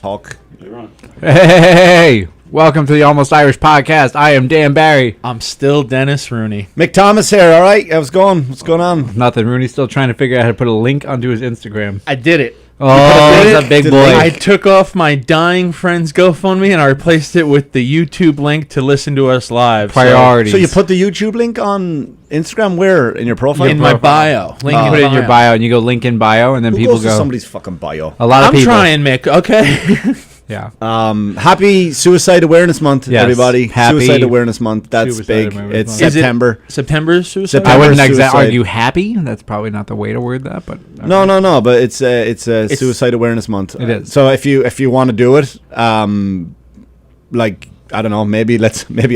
Talk. Hey, welcome to the Almost Irish podcast. I am Dan Barry. I'm still Dennis Rooney. Mick Thomas here. All right, how's it going? What's going on? Nothing. Rooney's still trying to figure out how to put a link onto his Instagram. I did it. Oh, he's a big boy. I took off my dying friend's GoFundMe and I replaced it with the YouTube link to listen to us live. Priorities. So you put the YouTube link on Instagram where? In your profile? In my bio. Link you put it in your bio, and you go link in bio, and then Who people goes to go. somebody's fucking bio? A lot of I'm people. trying, Mick. Okay. Yeah. Happy Suicide Awareness Month, Yes. everybody. Happy Suicide Awareness Month. That's Suicide big. Awareness It's Month. Is it September. September's suicide? September. I wouldn't Suicide. argue happy. That's probably not the way to word that, but okay. No. But it's Suicide Awareness Month. It is. So if you want to do it, like I don't know, maybe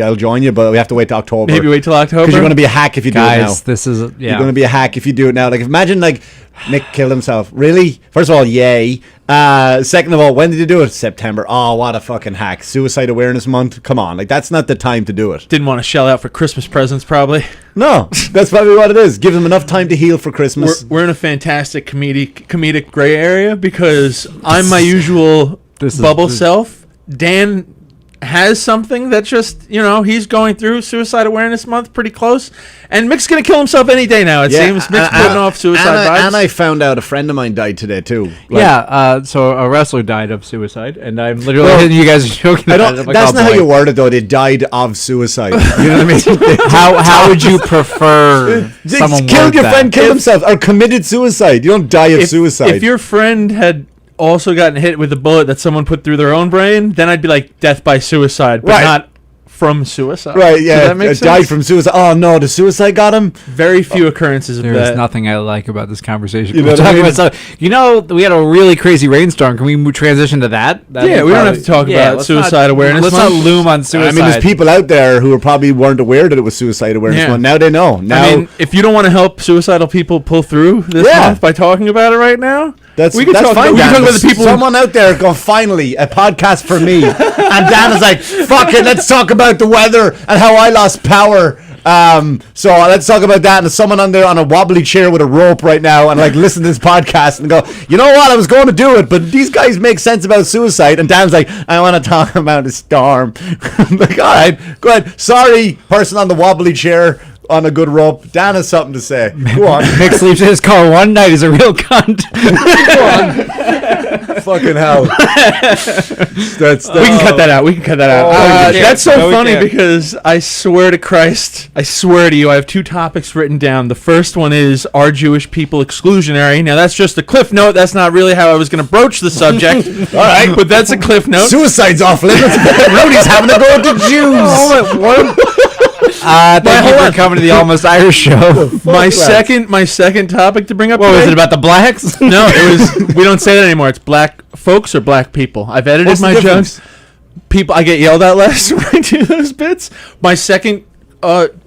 I'll join you, but we have to wait till October. Maybe wait till October. Because you're going to be a hack if you do it now. Guys, this is You're going to be a hack if you do it now. Like, imagine, like, Mick killed himself. Really? First of all, yay. Second of all, when did you do it? September. Oh, what a fucking hack. Suicide Awareness Month. Come on. Like, that's not the time to do it. Didn't want to shell out for Christmas presents, probably. No, that's probably what it is. Give them enough time to heal for Christmas. We're in a fantastic comedic gray area because I'm my usual bubble self. Dan has something that just, he's going through Suicide Awareness Month pretty close. And Mick's going to kill himself any day now, it seems. Mick's putting off suicide vibes. And I found out a friend of mine died today, too. So a wrestler died of suicide, and I'm literally you guys are joking about it. That's not how you word it, though. They died of suicide. You know what I mean? How would you prefer someone killed your that? friend, killed himself, or committed suicide? You don't die of suicide. If your friend had also gotten hit with a bullet that someone put through their own brain, then I'd be like death by suicide, but not from suicide. Right, yeah. Does that make sense? Died from suicide. Oh, no, the suicide got him? Very few occurrences of There that. is nothing I like about this conversation. You know We're what I talking mean? about stuff. We had a really crazy rainstorm. Can we transition to that? Yeah, we don't have to talk about Suicide Awareness Let's Month. not loom on suicide. I mean, there's people out there who probably weren't aware that it was Suicide Awareness Month. Now they know. Now, I mean, if you don't want to help suicidal people pull through this month by talking about it right now, we can talk fine. about, Dan. The people. Someone out there go, finally, a podcast for me. And Dan is like, fuck it, let's talk about the weather and how I lost power. So let's talk about that. And there's someone on there on a wobbly chair with a rope right now and like listen to this podcast and go, you know what, I was going to do it, but these guys make sense about suicide. And Dan's like, I want to talk about a storm. I'm like, all right, go ahead. Sorry, person on the wobbly chair on a good rope. Dan has something to say. Go on. Mick sleeps in his car one night. He's a real cunt. Go on. Fucking hell. That's we can cut that out. That's so funny can't. because I swear to Christ, I swear to you, I have two topics written down. The first one is, are Jewish people exclusionary? Now, that's just a cliff note. That's not really how I was going to broach the subject. All right, but that's a cliff note. Suicide's off limits. Rudy's having to go to Jews. Oh, what? Thank you for coming to the Almost Irish show. My second topic to bring up. What today, was it about the blacks? No, it was. We don't say that anymore. It's black folks or black people. I've edited What's the my difference? jokes. People, I get yelled at less when I do those bits. My second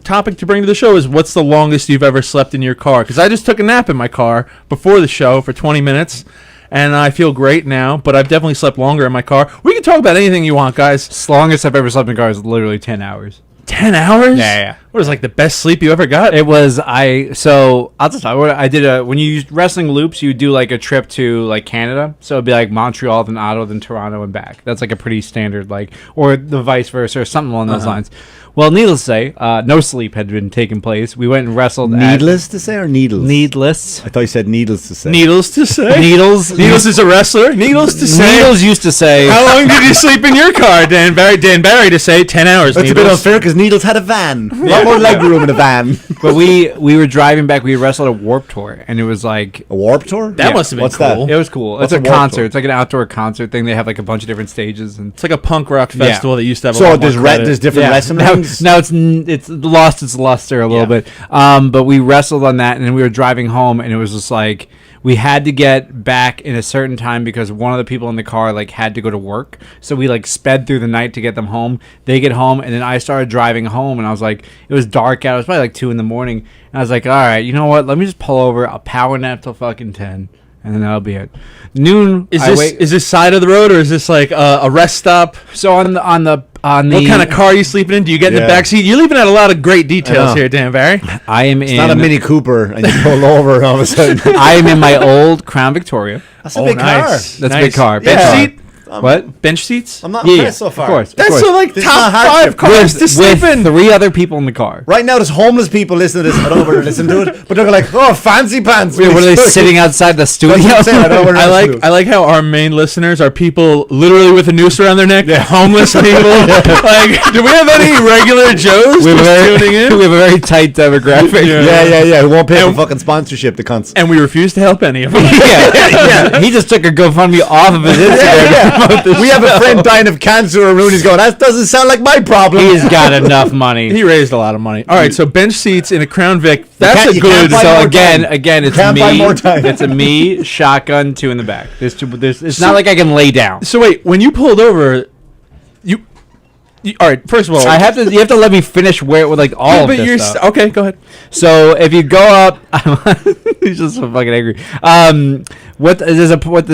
topic to bring to the show is, what's the longest you've ever slept in your car? Because I just took a nap in my car before the show for 20 minutes. And I feel great now, but I've definitely slept longer in my car. We can talk about anything you want, guys. Longest I've ever slept in a car is literally 10 hours. 10 hours? Yeah. What is like the best sleep you ever got? It was I'll just talk. I did when you use wrestling loops, you do like a trip to like Canada. So it'd be like Montreal, then Ottawa, then Toronto, and back. That's like a pretty standard or the vice versa, or something along those lines. Well, needless to say, no sleep had been taking place. We went and wrestled. Needless to say or needles? Needless. I thought you said needles to say. Needles to say? Needles. Needles is a wrestler? Needles to say? Needles used to say. How long did you sleep in your car, Dan Barry? Dan Barry to say 10 hours. That's Needles. a bit unfair because Needles had a van. A lot more leg room in a van. But we were driving back. We wrestled a Warp Tour, and it was like A Warp Tour? That must have been What's cool. that? it was cool. What's It's a a Warped concert. Tour? It's like an outdoor concert thing. They have like a bunch of different stages, and It's like a punk rock festival that used to have a So lot more there's credit. different wrestling rings? now it's lost its luster a little bit. But we wrestled on that, and then we were driving home, and it was just like we had to get back in a certain time because one of the people in the car like had to go to work. So we like sped through the night to get them home. They get home, and then I started driving home, and I was like, it was dark out. It was probably like 2 a.m, and I was like, all right, you know what? Let me just pull over. I'll power nap till fucking 10. And then that'll be it. Noon. Is this side of the road, or is this like a rest stop? So on the What kind of car are you sleeping in? Do you get in the back seat? You're leaving out a lot of great details here, Dan Barry. I am It's not a Mini Cooper and you pull over and all of a sudden. I am in my old Crown Victoria. That's a big car. That's a big car. Big Bench car. seat? What? Bench seats? I'm not Yeah, impressed so far. of course. That's so like It's top not 5 hardship. cars to sleep With in. 3 other people in the car. Right now, there's homeless people listening to this. I don't know where they're listening to it, but they're like, "Oh, fancy pants." Wait, what are they sitting outside the studio? That's what I'm saying, I don't know where they're listening to it. I like how our main listeners are people literally with a noose around their neck, homeless people. Like, do we have any regular Joes We have, just tuning in? we have a very tight demographic. Yeah. Who won't pay for fucking sponsorship? The cunts. And we refuse to help any of them. yeah. He just took a GoFundMe off of his Instagram. We have a friend dying of cancer, or Rooney's going, "That doesn't sound like my problem." He's got enough money. He raised a lot of money. All right, so bench seats in a Crown Vic. That's you a can't good. buy So more again, time. it's Can't buy me. more time. It's a me shotgun, 2 in the back. It's not like I can lay down. So wait, when you pulled over, you all right? First of all, You have to let me finish where with like all of but this you're stuff. okay. Go ahead. So if you go up, he's just so fucking angry. What the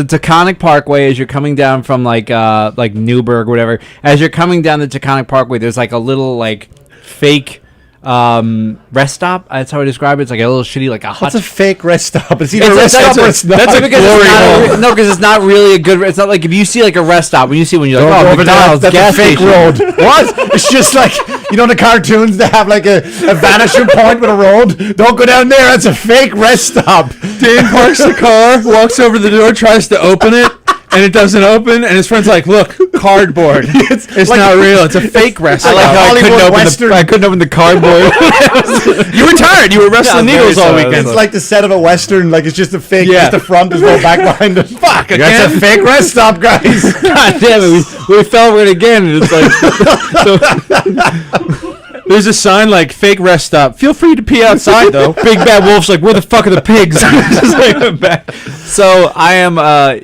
Taconic Parkway as you're coming down from like Newburgh or whatever. As you're coming down the Taconic Parkway, there's like a little like fake rest stop. That's how I describe it. It's like a little shitty like a hut. What's a fake rest stop? It's either It's a rest stop or it's not. That's because glory hole. no, because it's not really a good. It's not like if you see like a rest stop when you see when you're like, Don't oh, go over there. McDonald's That's gas a fake station. road. What? It's just like, you know, in the cartoons they have like a vanishing point with a road. Don't go down there. That's a fake rest stop. Dan parks the car, walks over the door, tries to open it, and it doesn't open. And his friend's like, "Look, cardboard. It's like- not real. It's a fake rest I like stop." how I couldn't open the cardboard. You were tired. You were wrestling Yeah, very needles all sorry. weekend. It's like the set of a Western. Like it's just a fake. Yeah. Just the front. There's no back behind it. Fuck, That's again? a fake rest stop, guys. God damn it, we fell for it again. And it's like There's a sign like fake rest stop. Feel free to pee outside though. Big Bad Wolf's like, where the fuck are the pigs? Just like, back. So I am.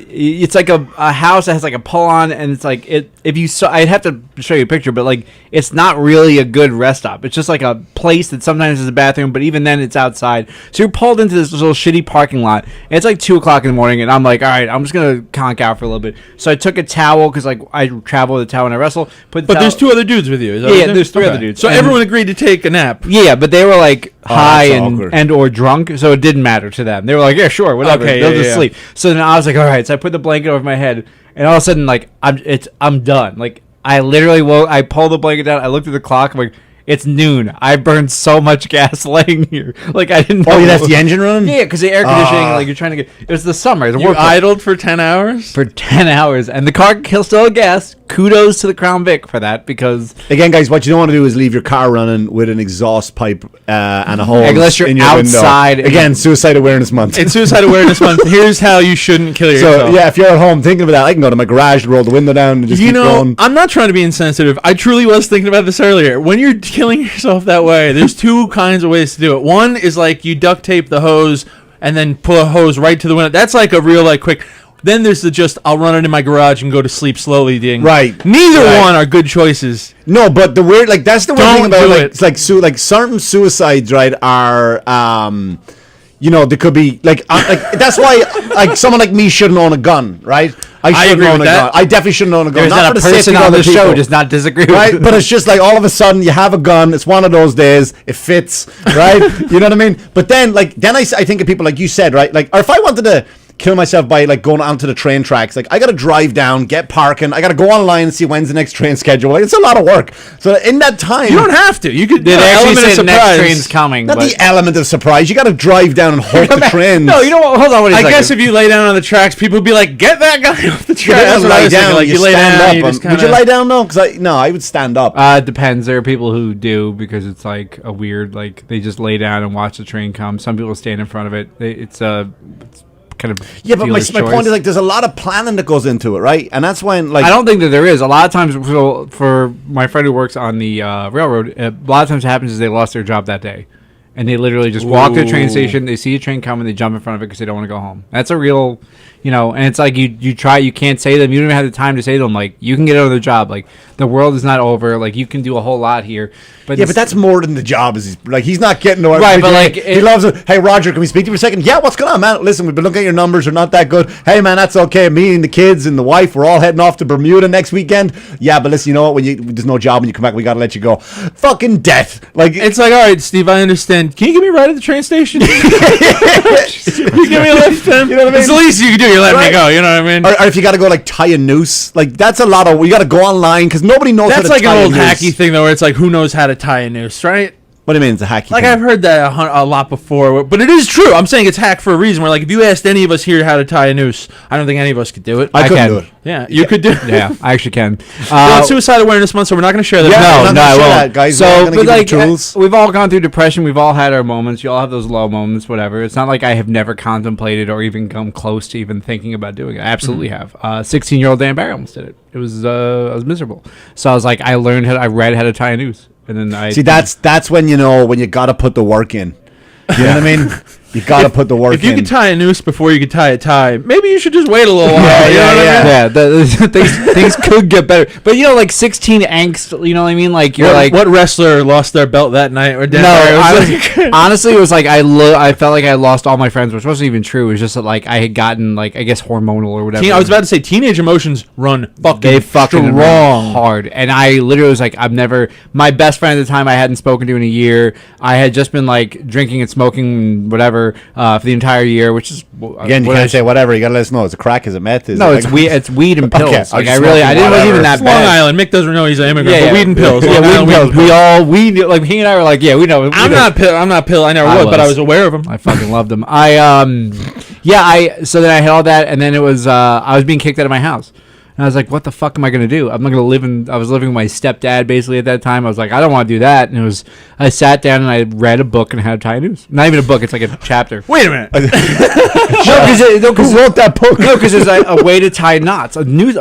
It's like a house that has like a pull on, and it's like it. If you saw, I'd have to show you a picture, but like it's not really a good rest stop. It's just like a place that sometimes is a bathroom, but even then it's outside. So you're pulled into this little shitty parking lot. And it's like 2:00 in the morning, and I'm like, all right, I'm just gonna conk out for a little bit. So I took a towel because like I travel with a towel when I wrestle. But there's 2 other dudes with you. Is that Yeah, what there's 3 Okay. other dudes. So And- everyone agreed to take a nap. Yeah, but they were like high that's awkward. and or drunk, so it didn't matter to them. They were like, yeah, sure, whatever. Okay, They'll yeah, just yeah. sleep. So then I was like, all right. So I put the blanket over my head, and all of a sudden, like, I'm done. Like, I literally woke. I pulled the blanket down. I looked at the clock. I'm like, it's noon. I burned so much gas laying here. Like, I didn't. Oh, know yeah, that's what- the engine running. Yeah, because the air conditioning, like, you're trying to get. It was the summer. The You work idled for 10 hours? for 10 hours, and the car still had gas. Kudos to the Crown Vic for that, because Again, guys, what you don't want to do is leave your car running with an exhaust pipe and a hole Unless you're in your outside window. and- Again, Suicide Awareness Month. It's Suicide Awareness Month. Here's how you shouldn't kill yourself. So yeah, if you're at home thinking about that, I can go to my garage, roll the window down, and just You keep know, going. I'm not trying to be insensitive. I truly was thinking about this earlier. When you're killing yourself that way, there's 2 kinds of ways to do it. One is like you duct tape the hose and then pull a hose right to the window. That's like a real like quick. Then there's the just I'll run it in my garage and go to sleep slowly ding. Right. Neither Right. one are good choices. No, but the weird, like that's the weird Don't thing about do like it. it's like like certain suicides, right? Are you know, there could be like that's why like someone like me shouldn't own a gun, right? I shouldn't agree own with a that. gun. I definitely shouldn't own a gun. there's not for a the safety person of on other the show people. does not disagree with Right, but it's just like all of a sudden you have a gun. It's one of those days. It fits, right? You know what I mean? But then, I think of people like you said, right? Like, or if I wanted to kill myself by like going onto the train tracks, like I got to drive down, get parking. I got to go online and see when's the next train schedule. Like, it's a lot of work. So in that time, You don't have to. You could. They actually element of say the next surprise. train's coming. not but the element of surprise. You got to drive down and hope the trains. No, you know what? Hold on, wait a I second. guess if you lay down on the tracks, people would be like, "Get that guy off the You track." That's don't what I lie was thinking. down. Like you lay stand down. up. You just Would you kinda- lie down? No, because I would stand up. It depends. There are people who do because it's like a weird, like they just lay down and watch the train come. Some people stand in front of it. It's kind of Yeah, but my dealer's point choice. is like there's a lot of planning that goes into it, right? And that's when like I don't think that there is. A lot of times, for my friend who works on the railroad, a lot of times what happens is they lost their job that day. And they literally just walk to the train Ooh. station, they see a train coming, they jump in front of it because they don't want to go home. That's a real, and it's like you try, you can't say to them, you don't even have the time to say to them, like, you can get another job. Like, the world is not over. Like, you can do a whole lot here. But yeah, but that's more than the job. He's not getting no. Right, but, like, he loves it. Hey, Roger, can we speak to you for a second? Yeah, what's going on, man? Listen, we've been looking at your numbers. Are not that good. Hey, man, that's okay. Me and the kids and the wife, we're all heading off to Bermuda next weekend. Yeah, but listen, you know what? There's no job when you come back, we got to let you go. Fucking death. Like, It's like, all right, Steve, I understand. Can you give me a ride at the train station? You give me a lift, then? You know what I mean? It's the least you can do. You're you let me go? You know what I mean? Or if you got to go like tie a noose, like that's a lot of. You got to go online because nobody knows. That's how to like tie an old a noose. hacky thing though, where it's like, who knows how to tie a noose, right? What do you mean it's a hacky? Like thing? I've heard that a lot before, but it is true. I'm saying it's hack for a reason. Where like if you asked any of us here how to tie a noose, I don't think any of us could do it. I couldn't can. do it. Yeah, you could do it. Yeah, I actually can. Well, it's Suicide Awareness Month, so we're not going to share that. Yeah, No, I'm no, not I sure won't. that, guys. We're So, gonna but give you like, the tools. we've all gone through depression. We've all had our moments. You all have those low moments, whatever. It's not like I have never contemplated or even come close to even thinking about doing it. I absolutely have. 16-year-old Dan Barry almost did it. It was I was miserable. So I was like, I read how to tie a noose, and then I See, that's when you know when you got to put the work in. You know what I mean? You got to put the work in. If you could tie a noose before you could tie a tie, maybe you should just wait a little while. Things could get better. But you know, like 16 angst. You know what I mean? Like you're like. What wrestler lost their belt that night? Or Honestly, it was like I felt like I lost all my friends, which wasn't even true. It was just that like I had gotten like I guess hormonal or whatever. I was about to say teenage emotions run They fucking strong. run hard, and I literally was like, I've never. My best friend at the time I hadn't spoken to in a year. I had just been like drinking and smoking and whatever for the entire year, which is Again, you can't say whatever. You got to let us know. It's a crack. Is it meth? Is no, it it's weed. It's weed and pills. Okay, Like just I didn't whatever. even that It's Long bad. Island. Mick doesn't know he's an immigrant. But weed and pills. Yeah, Long weed and Island, pills. We knew, like he and I were like, yeah, we know. I'm not pill. I never was, but I was aware of them. I fucking loved them. So then I had all that, and then it was I was being kicked out of my house. And I was like, what the fuck am I going to do? I'm not going to live in... I was living with my stepdad, basically, at that time. I was like, I don't want to do that. And I sat down and I read a book on how to tie a noose. Not even a book. It's like a chapter. Wait a minute. Who wrote that book? No, because there's a way to tie knots. A noose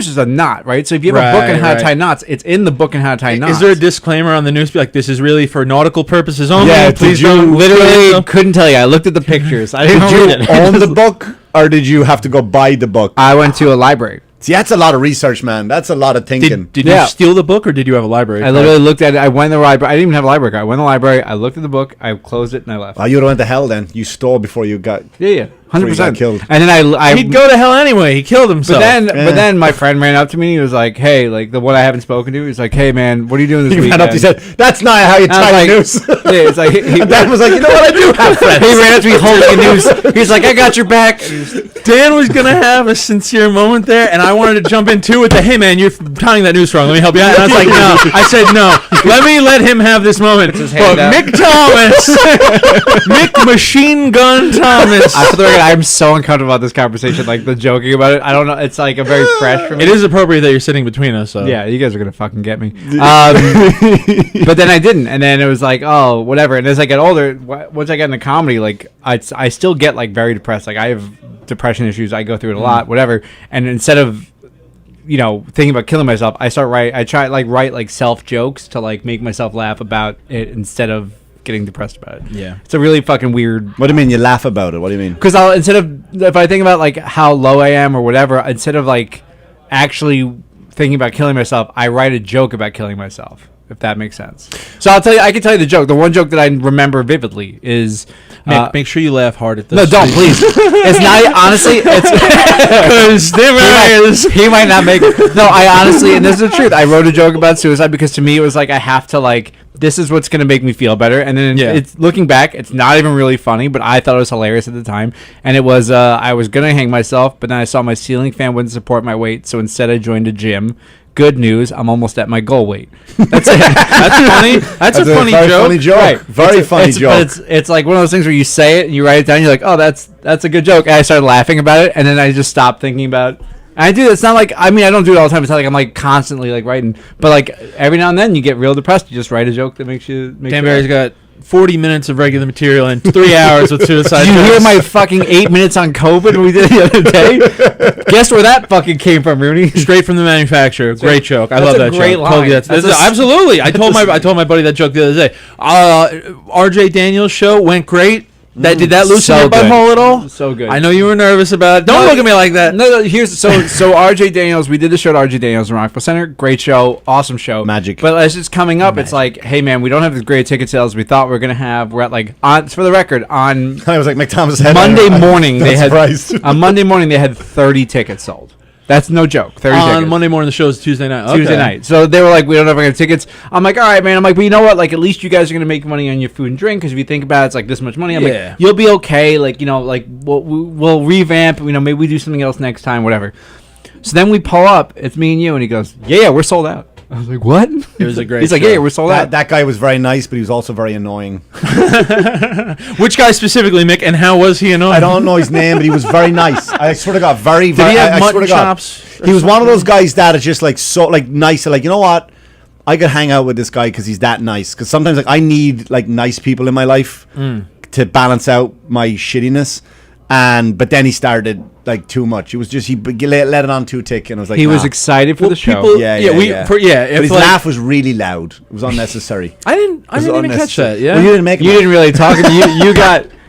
is a knot, right? So if you have a book on how to tie knots, it's in the book on how to tie knots. Is there a disclaimer on the noose? Be like, this is really for nautical purposes only. Yeah, please did you don't... Literally couldn't tell you. I looked at the pictures. I didn't read Did it. you own the book, or did you have to go buy the book? I went to a library. See, that's a lot of research, man. That's a lot of thinking. Did Yeah. you steal the book, or did you have a library I card? literally looked at it. I went to the library. I didn't even have a library card. I went to the library. I looked at the book. I closed it and I left. Oh, you would have went to hell then. You stole before you got... Yeah, 100%. killed. And then I He'd go to hell anyway. He killed himself. But then my friend ran up to me. He was like, "Hey, like the one I haven't spoken to." He's like, "Hey, man, what are you doing this He weekend?" ran up. He said, "That's not how you And I tie a was noose." like, yeah, it's like Dan was like, "You know what? I do have friends." He ran up to me holding a noose. He's like, "I got your back." Dan was gonna have a sincere moment there, and I wanted to jump in too with the, "Hey man, you're tying that noose wrong. Let me help you out." And I was like, "No." I said, "No. Let him have this moment." But hand out. Mick Thomas, Mick Machine Gun Thomas. For the record, I'm so uncomfortable about this conversation. Like the joking about it. I don't know. It's like a very fresh for me. It is appropriate that you're sitting between us. So. Yeah, you guys are gonna fucking get me. But then I didn't, and then it was like, oh, whatever. And as I get older, once I get into comedy, like I still get like very depressed. Like I have depression issues. I go through it a lot, whatever. And instead of thinking about killing myself, I try write like self jokes to like make myself laugh about it instead of getting depressed about it. Yeah, it's a really fucking weird. What do you mean you laugh about it? What do you mean? Because if I think about like how low I am or whatever, instead of like actually thinking about killing myself, I write a joke about killing myself. If that makes sense. So I can tell you the joke. The one joke that I remember vividly is Mick, make sure you laugh hard at this. No, don't please. It's not honestly. It's because he might not make it. No, I honestly, and this is the truth. I wrote a joke about suicide because to me it was like I have to like this is what's gonna make me feel better. And then it's looking back, it's not even really funny, but I thought it was hilarious at the time. And it was I was gonna hang myself, but then I saw my ceiling fan wouldn't support my weight, so instead I joined a gym. Good news, I'm almost at my goal weight. That's it. That's funny. That's a funny very joke. funny joke. Right. Very funny joke. But it's like one of those things where you say it and you write it down. You're like, oh, that's a good joke. And I started laughing about it, and then I just stopped thinking about. And I do. It's not like I don't do it all the time. It's not like I'm like constantly like writing. But like every now and then you get real depressed. You just write a joke that makes you. Dan Barry's got 40 minutes of regular material and 3 hours with suicide. Did you hear my fucking 8 minutes on COVID we did the other day? Guess where that fucking came from, Rooney? Straight from the manufacturer. Great joke. I love that great joke. line. Told you absolutely. I told my buddy that joke the other day. RJ Daniels' show went great. Did that loosen your butthole at all? So good. I know you were nervous about it. Don't look at me like that. No. Here's so RJ Daniels. We did the show at RJ Daniels in Rockville Center. Great show, awesome show, magic. But as it's coming up, it's like, hey man, we don't have the great ticket sales we thought we were gonna have. We're at like for the record on. I was like McThomas head Monday morning they had surprised. on Monday morning they had 30 tickets sold. That's no joke. 30 On tickets. Monday morning, the show is Tuesday night. Tuesday Okay. night. So they were like, we don't know if we're going to tickets. I'm like, all right, man. I'm like, but you know what? Like, at least you guys are going to make money on your food and drink, because if you think about it, it's like this much money. I'm Yeah. like, you'll be okay. Like, you know, like we'll revamp. You know, maybe we do something else next time, whatever. So then we pull up. It's me and you, and he goes, yeah, we're sold out. I was like, what? It was a great He's like, show. yeah, we're sold out. That guy was very nice, but he was also very annoying. Which guy specifically, Mick, and how was he annoying? I don't know his name, but he was very nice. I swear to God, very. Did he have I swear mutton to God. chops? He was one of those guys that is just like so like nice. Like, you know what? I could hang out with this guy because he's that nice. Because sometimes like I need like nice people in my life to balance out my shittiness. But then he started like too much. It was just he let it on too thick, and I was like, he was nah. excited for the show. people- Yeah. But his if, like- laugh was really loud. It was unnecessary. I didn't even catch that. Yeah. Well, you didn't make him. You didn't really talk.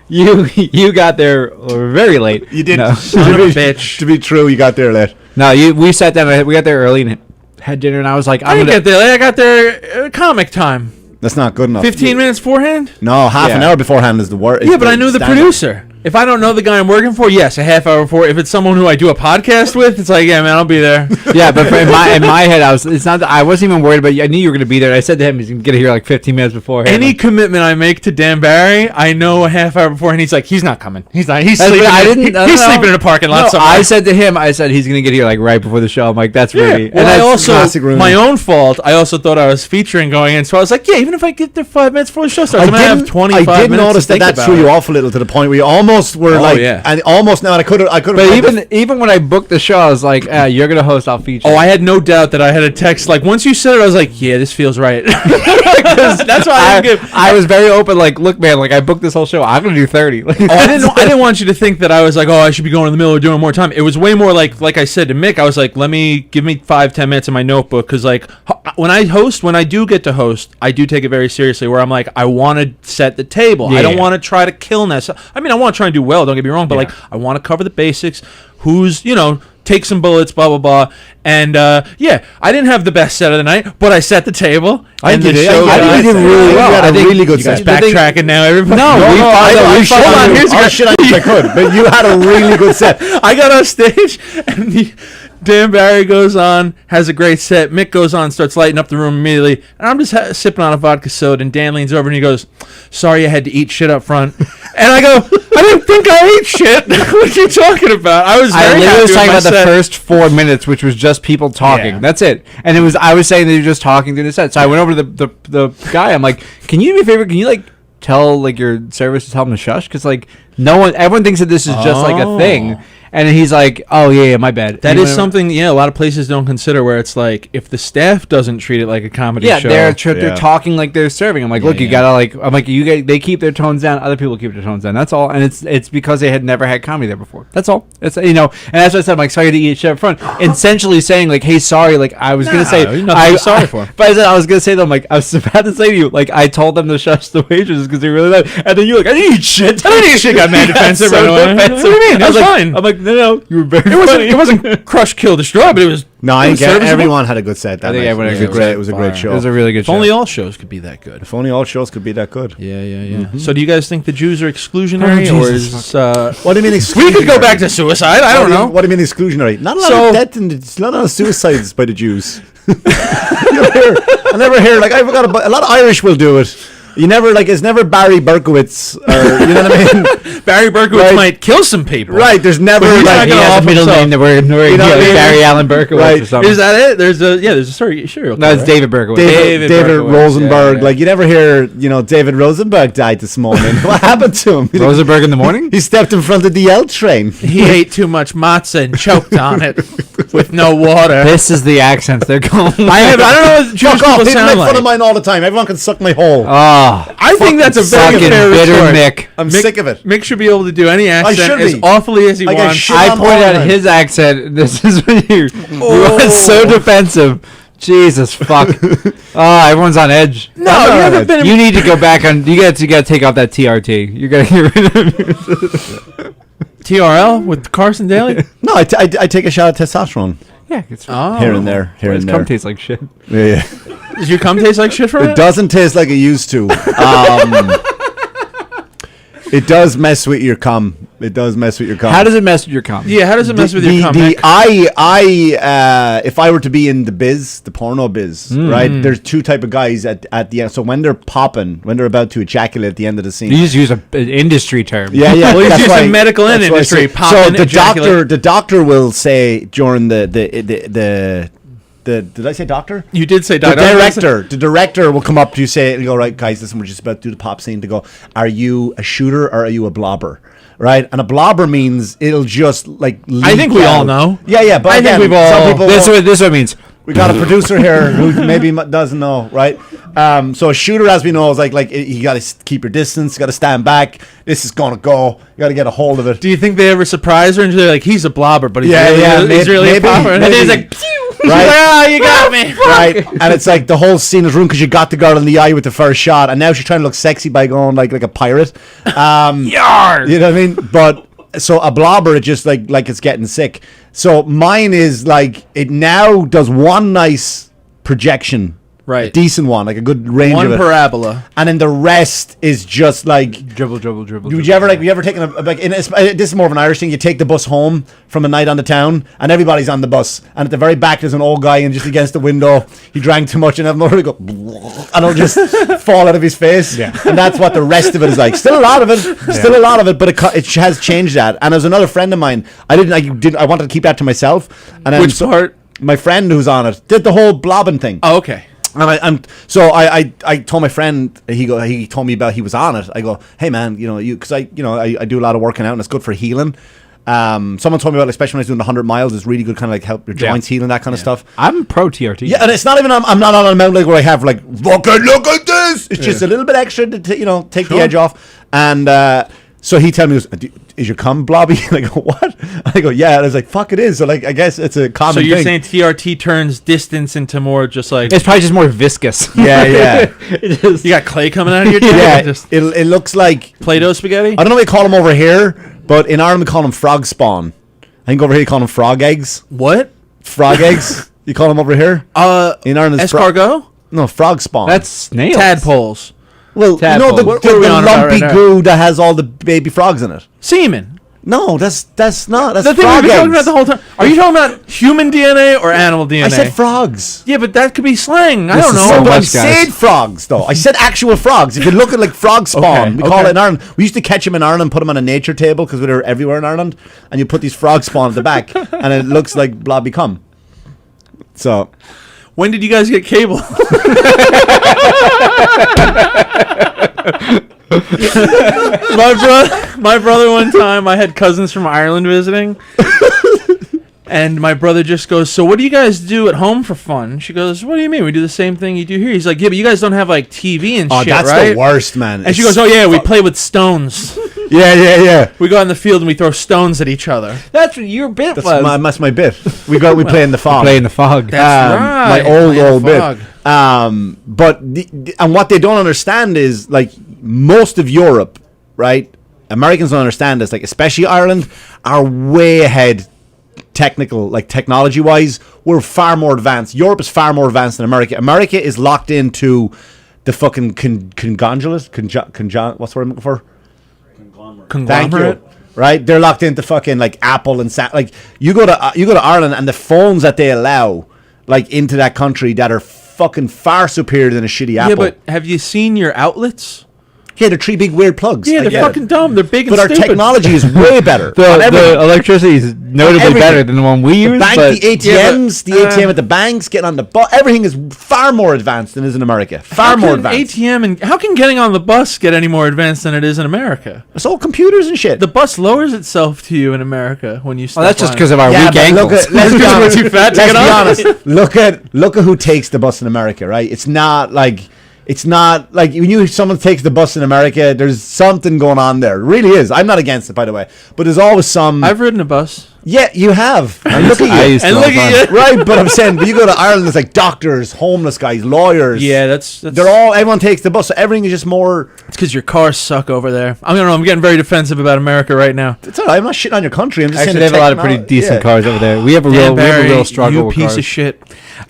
You got there very late. You did. No. Son of a bitch. To be true, you got there late. No, we sat down. We got there early and had dinner, and I was like, I didn't get there. I got there comic time. That's not good enough. 15 minutes beforehand? No, half an Yeah. hour beforehand is the word. Yeah, but I knew the producer. If I don't know the guy I'm working for, yes, a half hour before. If it's someone who I do a podcast with, it's like, yeah, man, I'll be there. Yeah, but in my head, it's not that I wasn't even worried about you. I knew you were going to be there. I said to him, he's going to get here like 15 minutes before. Any commitment I make to Dan Barry, I know a half hour before, and he's like, he's not coming. He's not. He's That's sleeping. what I didn't- He's no. sleeping in a parking lot No, somewhere. I said to him, he's going to get here like right before the show. I'm like, that's yeah. really. Well, and I that's also, classic rumor. my own fault. I also thought I was featuring going in, so I was like, yeah, even if I get there 5 minutes before the show starts, I'm gonna have 25 I did minutes notice to think that about threw it. you off a little to the point where you almost were like, yeah. and almost now. And I could have. But even when I booked the show, I was like, you're going to host, I'll feature. Oh, I had no doubt that I had a text. Like, once you said it, I was like, yeah, this feels right. That's why I was very open. Like, look, man, like I booked this whole show. I'm going to do 30. Like, I didn't want you to think that I was like, oh, I should be going in the middle or doing more time. It was way more like I said to Mick, I was like, give me 5-10 minutes in my notebook, because like when I do get to host, I do take it very seriously. Where I'm like, I want to set the table. I don't Yeah. want to try to kill Ness. I mean, I want to try and do well. Don't get me wrong, but like I want to cover the basics. Who's take some bullets, blah blah blah. And yeah, I didn't have the best set of the night, but I set the table. I and the did. show I got think you did on. really well. I You had a think really good You guys set. backtracking now, everybody. No, we Hold on, here's I shit on you if I could, but you had a really good set. I got on stage, and Dan Barry goes on, has a great set. Mick goes on, starts lighting up the room immediately, and I'm just sipping on a vodka soda, and Dan leans over and he goes, sorry I had to eat shit up front. And I go, I didn't think I ate shit. What are you talking about? I was very I literally happy was with talking my about the set. first 4 minutes, which was just people talking. Yeah. That's it. And I was saying that you're just talking through the set. So I went over to the guy. I'm like, can you do me a favor? Can you like tell like your service to tell him to shush? Because like everyone thinks that this is just like a thing. And he's like, oh, yeah, my bad. That And is something, a lot of places don't consider, where it's like, if the staff doesn't treat it like a comedy show. they're Yeah. talking like they're serving. I'm like, look, you gotta like. I'm like, you guys, they keep their tones down. Other people keep their tones down. That's all. And it's because they had never had comedy there before. That's all. It's and that's what I said. I'm like, sorry to eat shit up front. Essentially saying like, hey, sorry. Like I was gonna say, there's nothing to be sorry for. But I was gonna say though, like I was about to say to you, like I told them to shush the waitresses because they really loud. And then you're like, I didn't eat shit. I didn't eat shit. Got mad defensive right away. defensive. What do you mean? I was That's like, fine. I'm like, no, you were very It wasn't crush, kill, destroy, but it was. No, I it didn't was get serviceable. everyone had a good set that I think night. everyone had a good great. set. It was a great show. It was a really good If show. only all shows could be that good. If only all shows could be that good. Yeah. So do you guys think the Jews are exclusionary, or Jesus. is What do you mean exclusionary? we could go back to suicide? I don't know. What do you mean exclusionary? Not a lot So- of death and it's not a lot of suicides by the Jews. I never hear like I forgot a lot of Irish will do it. You never like it's never Barry Berkowitz or you know what I mean? Barry Berkowitz Right. might kill some people. Right? There's never But he's like not He gonna has off a middle himself. name that we're ignoring. You know what I mean? Barry Allen Berkowitz Right. or something. Is that it? There's a serial No, it's killer, David Berkowitz. David Berkowitz, Rosenberg. yeah. Like you never hear David Rosenberg died this morning. What happened to him? Rosenberg in the morning? He stepped in front of the L train. He ate too much matzah and choked on it with no water. This is the accents they're going. I don't know what Jewish Fuck off! people They sound make like. fun of mine all the time. Everyone can suck my hole. I think that's a very fucking fair bitter retort. Mick. I'm sick of it. Mick should be able to do any accent should as be. awfully as he I get wants. shit I on pointed all out of his accent. This is what you were so defensive. Jesus fuck! Everyone's on edge. No, you haven't been. You need to go back on. You got to take off that TRT. You got to get rid of. TRL with Carson Daly. No, I take a shot of testosterone Yeah, it's Oh. here and there, here His and cum there. tastes like shit. Yeah. Does your cum taste like shit from It it? doesn't taste like it used to. It does mess with your cum. It does mess with your cum. How does it mess with your cum? Yeah, how does it mess with your cum? If I were to be in the porno biz, right? There's two type of guys at the end. So when they're popping, when they're about to ejaculate at the end of the scene, You just use an industry term. yeah. Well, he's that's using why- medical and that's why I industry, say- popping, So the ejaculate. doctor will say during the did I say doctor? You did say The doctor. director will come up to you, say, and go, right, guys, listen, we're just about to do the pop scene. To go, are you a shooter or are you a blobber? Right, and a blobber means it'll just like. I think we leak all out. know. Yeah, but I think again, we've all- Some people This won't- is what it means. we got a producer here who maybe doesn't know, right? So a shooter, as we know, is like you got to keep your distance, you got to stand back. This is gonna go. You got to get a hold of it. Do you think they ever surprise her and they're like, he's a blobber, but he's Yeah, really, yeah, he's really maybe, a popper? And then he's maybe. like, pew! Right. Ah, you got me. Right, and it's like the whole scene is ruined because you got the girl in the eye with the first shot, and now she's trying to look sexy by going like a pirate. Yar! You know what I mean? But so a blobber, it just like it's getting sick. So mine is like it now does one nice projection, Right. a decent one, like a good range One of it, parabola. and then the rest is just like. Dribble. Would you ever taken a like? This is more of an Irish thing. You take the bus home from a night on the town, and everybody's on the bus, and at the very back there's an old guy, and just against the window, he drank too much, and another go, and it'll just fall out of his face. Yeah. And that's what the rest of it is like. Still a lot of it, but it has changed that. And as another friend of mine, I wanted to keep that to myself. And then Which part? My friend who's on it did the whole blobbing thing. Oh, okay. And I told my friend, he told me about he was on it. I go, hey man, because I do a lot of working out and it's good for healing. Someone told me about, especially when I was doing the 100 miles, it's really good, kind of like help your joints heal and that kind of stuff. I'm pro TRT. Yeah, and it's not even I'm not on a mountain like where I have like fucking look at this. It's just a little bit extra to take the edge off. And so he told me, is your cum blobby? And I go, what? I go, yeah. And I was like, fuck, it is. So like, I guess it's a common So you're thing. saying TRT turns distance into more just like It's probably just more viscous. Yeah. It is. you got clay coming out of your dick? Yeah, Just it looks like Play-Doh spaghetti? I don't know what you call them over here, but in Ireland we call them frog spawn. I think over here you call them frog eggs. What? Frog eggs? You call them over here? In Ireland it's escargot? no, frog spawn. That's snails. Tadpoles. well, tadpole. the What are we on about lumpy right now? goo that has all the baby frogs in it. Semen. No, that's not. That's The thing frog we've been talking eggs. about the whole time. Are you talking about human DNA or animal DNA? I said frogs. Yeah, but that could be slang. I This don't is know. so But I much, guys. said frogs, though. I said actual frogs. If you look at like frog spawn, Okay, we call okay. it in Ireland. We used to catch them in Ireland, put them on a nature table because we were everywhere in Ireland, and you put these frog spawn at the back, and it looks like blobby cum. So When did you guys get cable? my brother one time, I had cousins from Ireland visiting. And my brother just goes, so what do you guys do at home for fun? She goes, what do you mean? We do the same thing you do here. He's like, yeah, but you guys don't have like TV and shit, that's right? the worst, man. And she goes, oh yeah, we play with stones. yeah. We go out in the field and we throw stones at each other. That's what your bit was. That's my bit. We play in the fog. Play in the fog. That's My right. old Play in the bit. fog. But and what they don't understand is like most of Europe, right? Americans don't understand this. Like especially Ireland are way ahead. Technology wise, we're far more advanced. Europe is far more advanced than America. America is locked into the fucking what's the word I'm looking for? Thank Conglomerate. you. Right? They're locked into fucking like Apple and like you go to Ireland and the phones that they allow like into that country that are fucking far superior than a shitty Apple. Yeah, but have you seen your outlets? Yeah, they're three big weird plugs. Yeah, I they're get it. fucking dumb. They're big and But our stupid. technology is way better. on The everything. electricity is notably everything. better than the one we use. Bank, but the ATMs, the ATM at the banks, getting on the bus. Everything is far more advanced than it is in America. Far more advanced. ATM and how can getting on the bus get any more advanced than it is in America? It's all computers and shit. The bus lowers itself to you in America when you. well, that's just because of our Yeah, weak but ankles. let's be Because we're honest. too fat to Let's get be on. honest. Look at who takes the bus in America, right? It's not like when someone takes the bus in America, there's something going on there. It really is. I'm not against it, by the way, but there's always some. I've ridden a bus. Yeah, you have. And look I at you. used to And all look the at time. you. Right, but I'm saying, but you go to Ireland, it's like doctors, homeless guys, lawyers. Yeah, that's Everyone takes the bus, so everything is just more. It's because your cars suck over there. I don't know. I'm getting very defensive about America right now. It's all right. I'm not shitting on your country. I'm just Actually, saying they have a lot of pretty decent cars over there. We have a real struggle you with piece cars. of shit.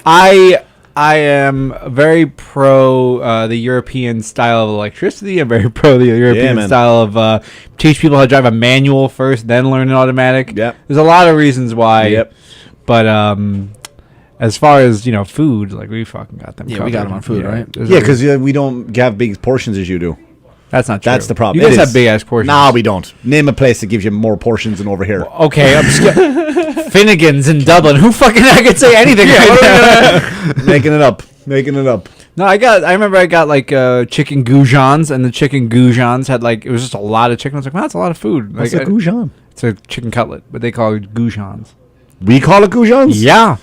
I I am very pro the European style of electricity. I'm very pro the European style of teach people how to drive a manual first, then learn an automatic. Yep. There's a lot of reasons why. Yep. But as far as food, we fucking got them. Yeah, we got them on food, right? Yeah, because we don't have big portions as you do. That's not true. That's the problem. You guys have big ass portions. No, we don't. Name a place that gives you more portions than over here. Okay, Finnegan's in Dublin. Who fucking I could say anything? Making it up. No, I remember I got chicken goujons, and the chicken goujons had it was just a lot of chicken. I was like, wow, that's a lot of food. What's a goujon? It's a chicken cutlet, but they call it goujons. We call it goujons? Yeah.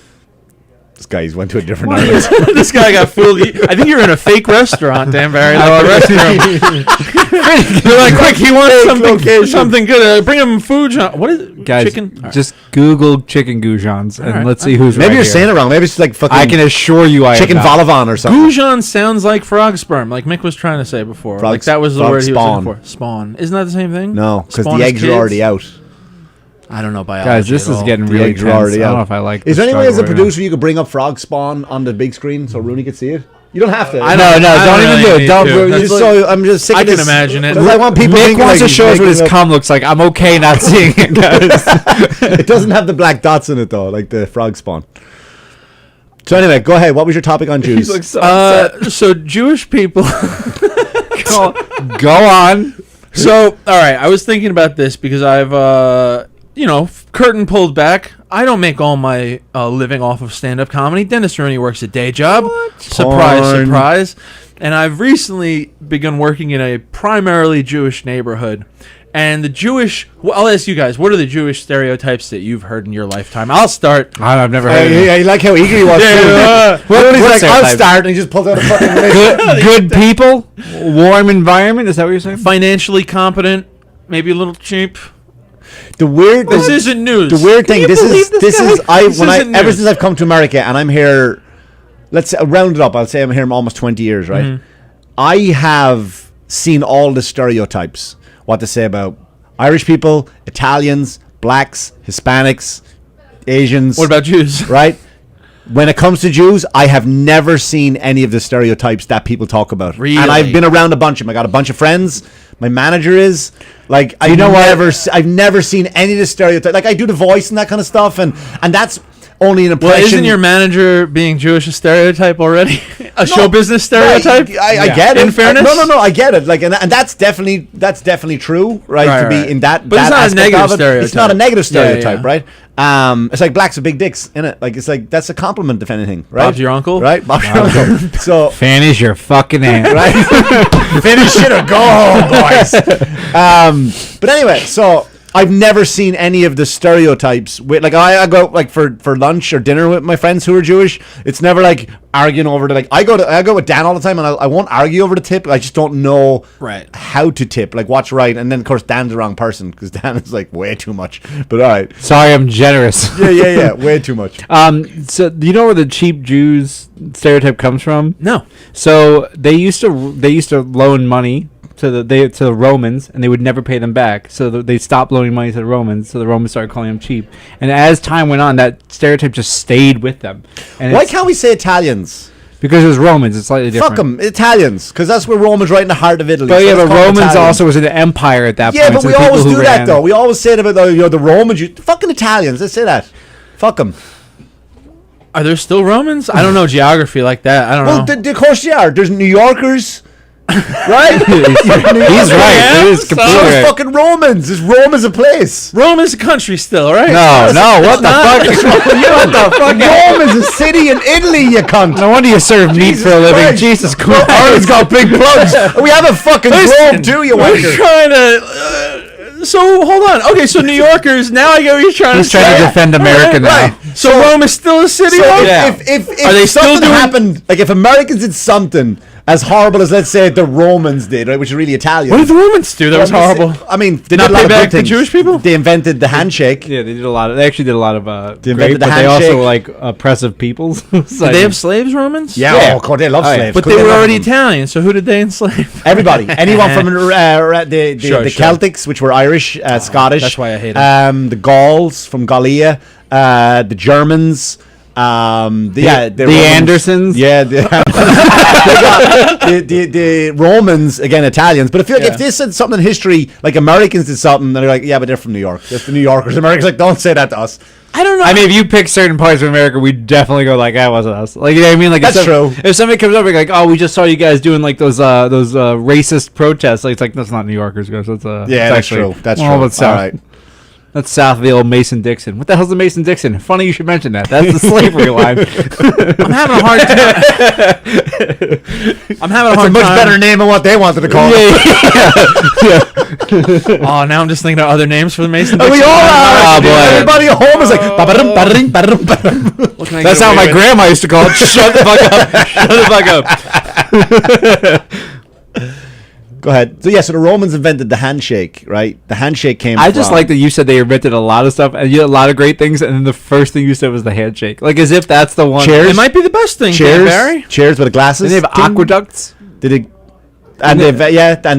This guy's went to a different island. This guy got fooled. I think you're in a fake restaurant, Dan Barry. The restroom. They're like, quick, he wants something good. Bring him food. What is it? Guys, chicken? just Google chicken goujons and let's see who's Maybe right you're here. saying it wrong. Maybe it's like fucking. I can assure you I chicken am not. vol-au-vent or something. Goujon sounds like frog sperm, like Mick was trying to say before. That was the word he was looking for. Spawn. Isn't that the same thing? No, because Spawn the is eggs are kids? alregy out. I don't know biology. Guys, this at is all. getting The really eggs are tense. I already don't out. know if I like Is this there any way as a struggle right producer you could bring up frog spawn on the big screen so Rooney could see it? You don't have to. now. No, don't even do it. Don't. I'm just sick I of can this. imagine it. 'Cause I want people Nick thinking wants to he's show us what making his it up. cum looks like. I'm okay not seeing it, guys. It doesn't have the black dots in it though, like the frog spawn. So anyway, go ahead. What was your topic on Jews? So Jewish people. Go on. So, all right, I was thinking about this because I've, curtain pulled back. I don't make all my living off of stand-up comedy. Dennis Rooney works a day job. Surprise, Porn. surprise. And I've recently begun working in a primarily Jewish neighborhood. And the Jewish... Well, I'll ask you guys, what are the Jewish stereotypes that you've heard in your lifetime? I'll start. I've never heard of it. Yeah, you like how eager he was. What He's like, I'll stereotype? start, and he just pulls out a fucking list. Good people, warm environment. Is that what you're saying? Financially competent, maybe a little cheap. This isn't news. The weird thing, This isn't ever news. since I've come to America and I'm here, let's round it up. I'll say I'm here almost 20 years, right? Mm-hmm. I have seen all the stereotypes. What to say about Irish people, Italians, blacks, Hispanics, Asians. What about Jews? Right? When it comes to Jews, I have never seen any of the stereotypes that people talk about. Really? And I've been around a bunch of them. I got a bunch of friends. My manager is like, I've never seen any of the stereotypes. Like I do the voice and that kind of stuff, and that's only an impression. Well, isn't your manager being Jewish a stereotype already? A show business stereotype? I get it. In fairness? No, I get it. Like, and that's definitely true, right? Right, to be right. in that, But that it's not a aspect negative of it. stereotype. It's not a negative Yeah, stereotype, yeah. right? It's like blacks with big dicks in it. Like it's like that's a compliment, if anything, right? Bob's your uncle? right? Bob's your uncle. So Fanny's your fucking aunt. right, finish it or go home, boys. But anyway, so I've never seen any of the stereotypes. With like I go like for lunch or dinner with my friends who are Jewish. It's never like arguing over the like I go with Dan all the time, and I won't argue over the tip. I just don't know how to tip, like what's right. And then of course Dan's the wrong person because Dan is like way too much. But all right, Sorry, I'm generous. yeah, way too much. So do you know where the cheap Jews stereotype comes from? No. So they used to loan money to the Romans, and they would never pay them back. So they stopped loaning money to the Romans. So the Romans started calling them cheap. And as time went on, that stereotype just stayed with them. And Why it's- can't we say Italians? Because it was Romans, it's slightly different. Fuck them, Italians, because that's where Rome is, right in the heart of Italy. But So yeah, let's but call them Romans Italians. also was an empire at that Yeah, point. but so we the people always who do that ran- though. We always say it about the Romans. Fucking Italians. Let's say that. Fuck them. Are there still Romans? I don't know geography like that. I don't Well, know. of course they are. There's New Yorkers, right? He's right. It is So completely There's right. fucking Romans. Is Rome is a place. Rome is a country still, right? No, what the fuck? What the fuck? Rome is a city in Italy, you cunt. No wonder you serve meat for a living. Christ. Jesus Christ. Ireland's got big plugs. We have a fucking Listen, globe too, you we're wanker. trying to... so, hold on. Okay, so New Yorkers, now I get what you're trying He's to trying say. to defend America now. Right. So Rome is still a city? So Rome? if Are they still something doing- happened, like if Americans did something as horrible as, let's say, the Romans did, right, which is really Italian. What did the Romans do? That was horrible. I mean, Did not they a lot pay of back good the things. Jewish people? They invented the handshake. Yeah, they did a lot of. They actually did a lot of. They Great, invented the but they also handshake. were like oppressive peoples. Did they have slaves, Romans? Yeah, Yeah. oh, God, they love Oh, yeah. slaves. But Could they were love already them? Italian, so who did they enslave? Everybody, anyone from the Sure. Celtics, which were Irish, Scottish. that's why I hate 'em. The Gauls from Gallia, the Germans, The Romans, Andersons. Yeah, the Romans, again, Italians. But I feel like if this said something in history, like Americans did something, they're like, yeah, but they're from New York. That's the New Yorkers. Americans like, don't say that to us. I don't know. I mean, if you pick certain parts of America, we definitely go like, that wasn't us. Like, you know what I mean? Like, that's true. If somebody comes over like, oh, we just saw you guys doing like those racist protests, like, it's like, that's not New Yorkers, guys. That's that's true. That's true. All right. That's south of the old Mason-Dixon. What the hell's the Mason-Dixon? Funny you should mention that. That's the slavery line. I'm having a hard time. It's a much better name than what they wanted to call it. Oh, now I'm just thinking of other names for the Mason-Dixon. We all are. Oh, boy. Everybody at home is like, that's how my grandma used to call it. Shut the fuck up. Shut the fuck up. Go ahead. So the Romans invented the handshake, right? The handshake came. I just like that you said they invented a lot of stuff and you had a lot of great things, and then the first thing you said was the handshake, like as if that's the one. Cheers. It might be the best thing. Cheers, Barry. Cheers with the glasses. Did they have aqueducts? Did it? And they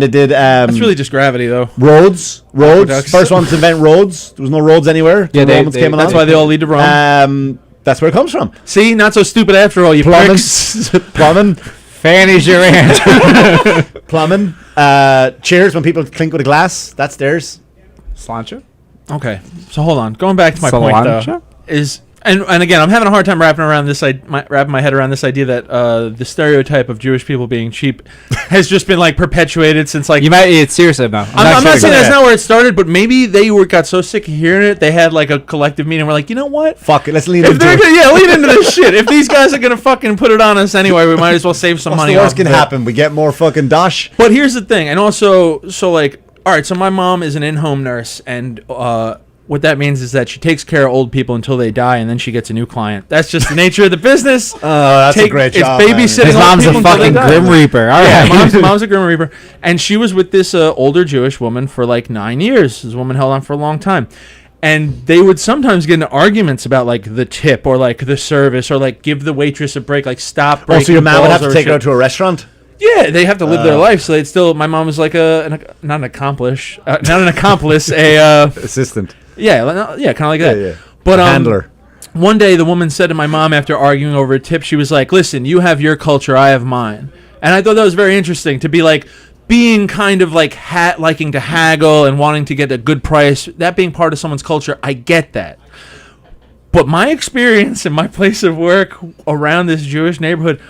did. That's really just gravity, though. Roads. Aqueducts. First one to invent roads. There was no roads anywhere. Yeah, the Romans came along. That's why they all lead to Rome. That's where it comes from. See, not so stupid after all. You pricks. Plumbing. Fanny's your aunt. Plumbing. Cheers when people clink with a glass. That's theirs. Slancha. Okay, so hold on. Going back to my point, though, is and again, I'm having a hard time wrapping my head around this idea that the stereotype of Jewish people being cheap has just been like perpetuated since like. You might. It's seriously now. I'm not saying that's not where it started, but maybe they got so sick of hearing it, they had like a collective meeting. We're like, you know what? Fuck it. Let's lean into it. Lean into this shit. If these guys are gonna fucking put it on us anyway, we might as well save some money. The worst can happen. We get more fucking dosh. But here's the thing, and also, so like, all right, so my mom is an in-home nurse, and what that means is that she takes care of old people until they die, and then she gets a new client. That's just the nature of the business. Oh, that's a great job. It's babysitting. His mom's a fucking Grim Reaper. All right. Yeah, mom's a Grim Reaper. And she was with this older Jewish woman for like 9 years. This woman held on for a long time. And they would sometimes get into arguments about like the tip or like the service or like give the waitress a break, like stop breaking. Oh, so your man would have to balls take her shit. out to a restaurant? Yeah, they have to live their life, so they'd still. My mom was like not an accomplice, Assistant. Yeah, kind of like that. Yeah. But handler. One day, the woman said to my mom after arguing over a tip, she was like, "Listen, you have your culture, I have mine," and I thought that was very interesting to be like being kind of like liking to haggle and wanting to get a good price. That being part of someone's culture, I get that. But my experience in my place of work around this Jewish neighborhood,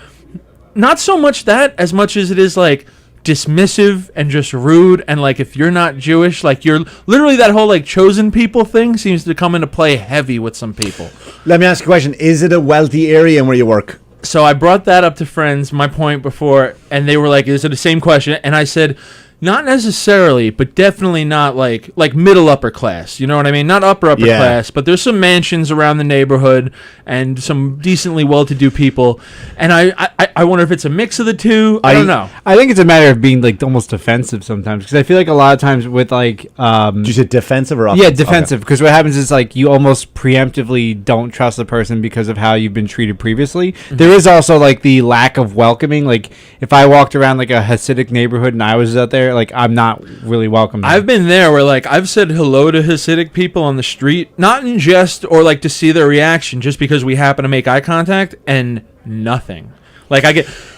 not so much that as much as it is like dismissive and just rude, and like if you're not Jewish, like you're literally that whole like chosen people thing seems to come into play heavy with some people. Let me ask you a question. Is it a wealthy area where you work? So I brought that up to friends, my point before, and they were like, is it the same question? And I said, not necessarily, but definitely not like middle upper class. You know what I mean? Not upper class, but there's some mansions around the neighborhood and some decently well-to-do people. And I wonder if it's a mix of the two. I don't know. I think it's a matter of being like almost defensive sometimes, because I feel like a lot of times with like did you say defensive or offensive? Yeah, defensive, because what happens is like you almost preemptively don't trust the person because of how you've been treated previously. Mm-hmm. There is also like the lack of welcoming. Like if I walked around like a Hasidic neighborhood and I was out there, like I'm not really welcome there. I've been there where like I've said hello to Hasidic people on the street, not in jest or like to see their reaction, just because we happen to make eye contact, and nothing. Like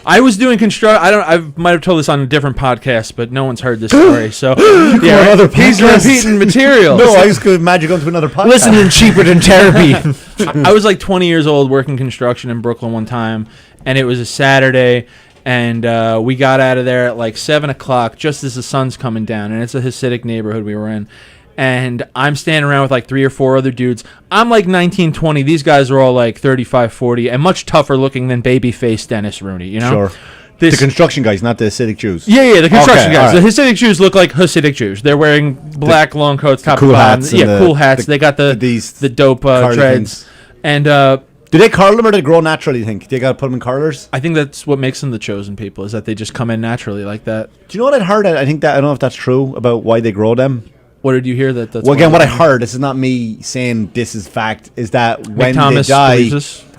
I was doing I might have told this on a different podcast, but no one's heard this story. So yeah, another he's repeating material. No, I just could imagine going to another podcast. Listening cheaper than therapy. I was like 20 years old working construction in Brooklyn one time, and it was a Saturday. And we got out of there at like 7 o'clock, just as the sun's coming down. And it's a Hasidic neighborhood we were in. And I'm standing around with like 3 or 4 other dudes. I'm like 19, 20. These guys are all like 35, 40, and much tougher looking than babyface Dennis Rooney, you know? Sure. The construction guys, not the Hasidic Jews. Yeah, the construction guys. Right. The Hasidic Jews look like Hasidic Jews. They're wearing black long coats, top cool to bottom. hats. Yeah, cool hats. They got the dope dreads. And do they curl them or do they grow naturally, you think? Do you got to put them in curlers? I think that's what makes them the chosen people, is that they just come in naturally like that. Do you know what I'd heard? I don't know if that's true about why they grow them. What did you hear? That's well, again, what I heard, this is not me saying this is fact, is that when they die...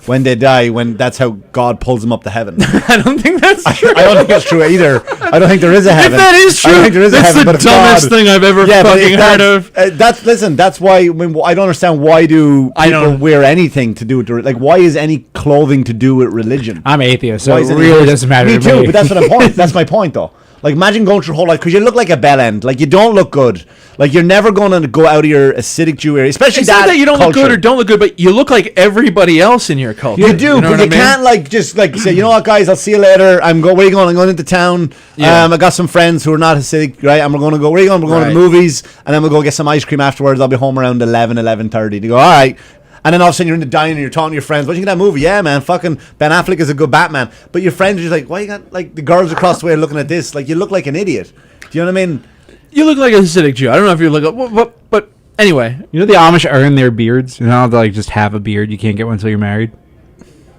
when they die, when that's how God pulls them up to heaven. I don't think that's true. I don't think it's true either. I don't think there is a heaven. If that is true, I don't think there is a that's heaven, the but if dumbest God- thing I've ever Yeah, but fucking if heard of. That's why I don't understand why do I people don't- wear anything to do with like why is any clothing to do with religion? I'm atheist, so Why it is it really any- doesn't matter Me to too, me. but that's what I'm point. That's my point though. Like imagine going through your whole life because you look like a bell end. Like you don't look good. Like you're never going to go out of your acidic Jew area, especially It's not that you don't look culture. good or don't look good, but you look like everybody else in your culture. You do, know but what you I mean? can't like just like say, you know what, guys, I'll see you later. Where are you going? I'm going into town. Yeah. I got some friends who are not Hasidic, right? And we're going to go. Where are you going? We're going to the Right. movies, and then we'll go get some ice cream afterwards. I'll be home around 11:30. They go, all right. And then all of a sudden you're in the diner and you're talking to your friends. What you think of that movie? Yeah, man, fucking Ben Affleck is a good Batman. But your friends are just like, why you got like the girls across the way are looking at this? Like you look like an idiot. Do you know what I mean? You look like a Hasidic Jew. I don't know if you're like, but anyway, You know the Amish earn their beards. You know how they like just have a beard. You can't get one until you're married.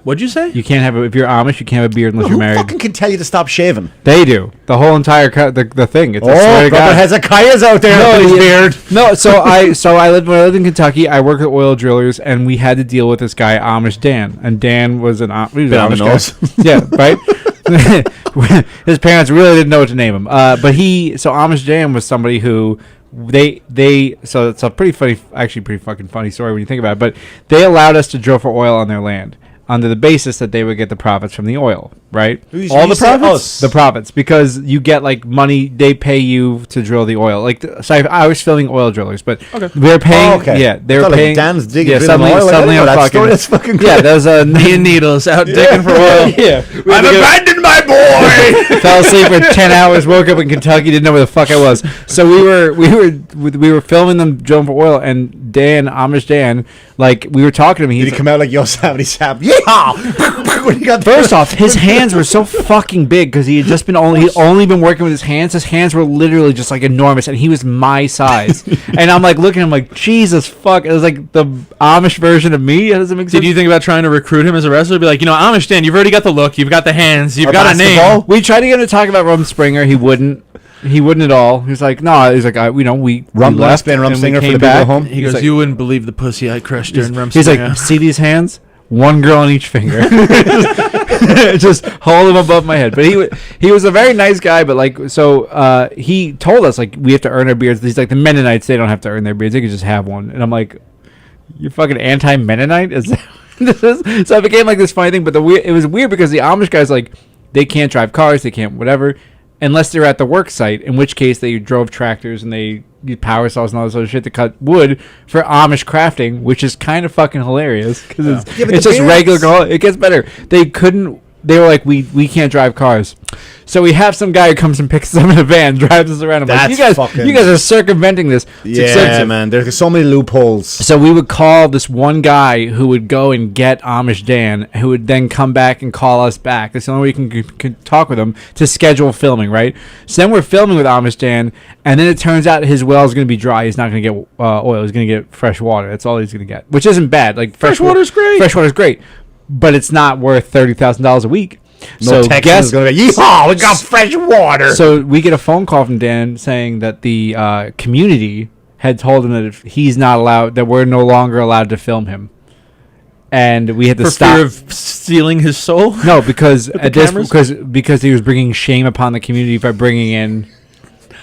what'd you say? You can't have if you're Amish, you can't have a beard unless Who you're married. fucking can tell you to stop shaving? They do. The whole entire the thing. It's I swear Oh, to brother God. Hezekiah's out there with his yeah. beard. No, so I lived when I lived in Kentucky. I worked at oil drillers, and we had to deal with this guy Amish Dan, and Dan was an he was an Bit on the Amish guy. Yeah, right. His parents really didn't know what to name him. But Amish Dan was somebody who so it's a pretty funny, actually pretty fucking funny story when you think about it. But they allowed us to drill for oil on their land under the basis that they would get the profits from the oil, right? All the profits? Us. The profits, because you get like money, they pay you to drill the oil. Like, so I was filming oil drillers, but they're paying. Oh, okay. Yeah, they I were thought, like, paying. Dan's digging yeah, for suddenly, oil. Like, I suddenly didn't know I'm that fucking. story. That's fucking Yeah, cool. there's a Me and Needles out digging for oil. yeah. We I've had to go- abandoned my boy. fell asleep for 10 hours, woke up in Kentucky, didn't know where the fuck I was. So we were filming them drilling for oil, and Amish Dan, like we were talking to him. Did He's he come out like Yosemite Sam? Yeah. When he got First off, his hands were so fucking big because he had just been he'd only been working with his hands. His hands were literally just like enormous, and he was my size. And I'm like looking at him like, Jesus fuck! It was like the Amish version of me. That doesn't make sense. Did you think about trying to recruit him as a wrestler? Be like, Amish Dan, you've already got the look, you've got the hands, you've Or got a basketball? name. We tried to get him to talk about Rum Springer. He wouldn't. He wouldn't at all. He's like, no. He's like, we Rum left. explain Rum and we Singer for came the people at back. home. He He's goes, like, you wouldn't believe the pussy I crushed during Rum he's Springer. like, see these hands? One girl on each finger. Just hold them above my head. But he was a very nice guy. But like, so he told us like we have to earn our beards. He's like, the Mennonites, they don't have to earn their beards. They can just have one. And I'm like, you're fucking anti-Mennonite? Is that this is? So it became like this funny thing. But it was weird because the Amish guys like they can't drive cars, they can't whatever, unless they're at the work site. In which case they drove tractors and they used power saws and all this other shit to cut wood for Amish crafting, which is kind of fucking hilarious because it's but it's the just beards- regular. It gets better. They were like, we can't drive cars, so we have some guy who comes and picks us up in a van, drives us around. I'm like, That's you guys are circumventing this. It's Yeah, expensive. man. There's so many loopholes. So we would call this one guy who would go and get Amish Dan, who would then come back and call us back. That's the only way you can talk with him to schedule filming, right? So then we're filming with Amish Dan, and then it turns out his well is going to be dry. He's not going to get oil. He's going to get fresh water. That's all he's going to get, which isn't bad. Like Fresh water's great. Fresh water's great, but it's not worth $30,000 a week. No Texan is going to be, yeehaw, we got fresh water. So we get a phone call from Dan saying that the community had told him that if he's not allowed, that we're no longer allowed to film him, and we had to For stop. fear of stealing his soul? No, because the cameras? because he was bringing shame upon the community by bringing in.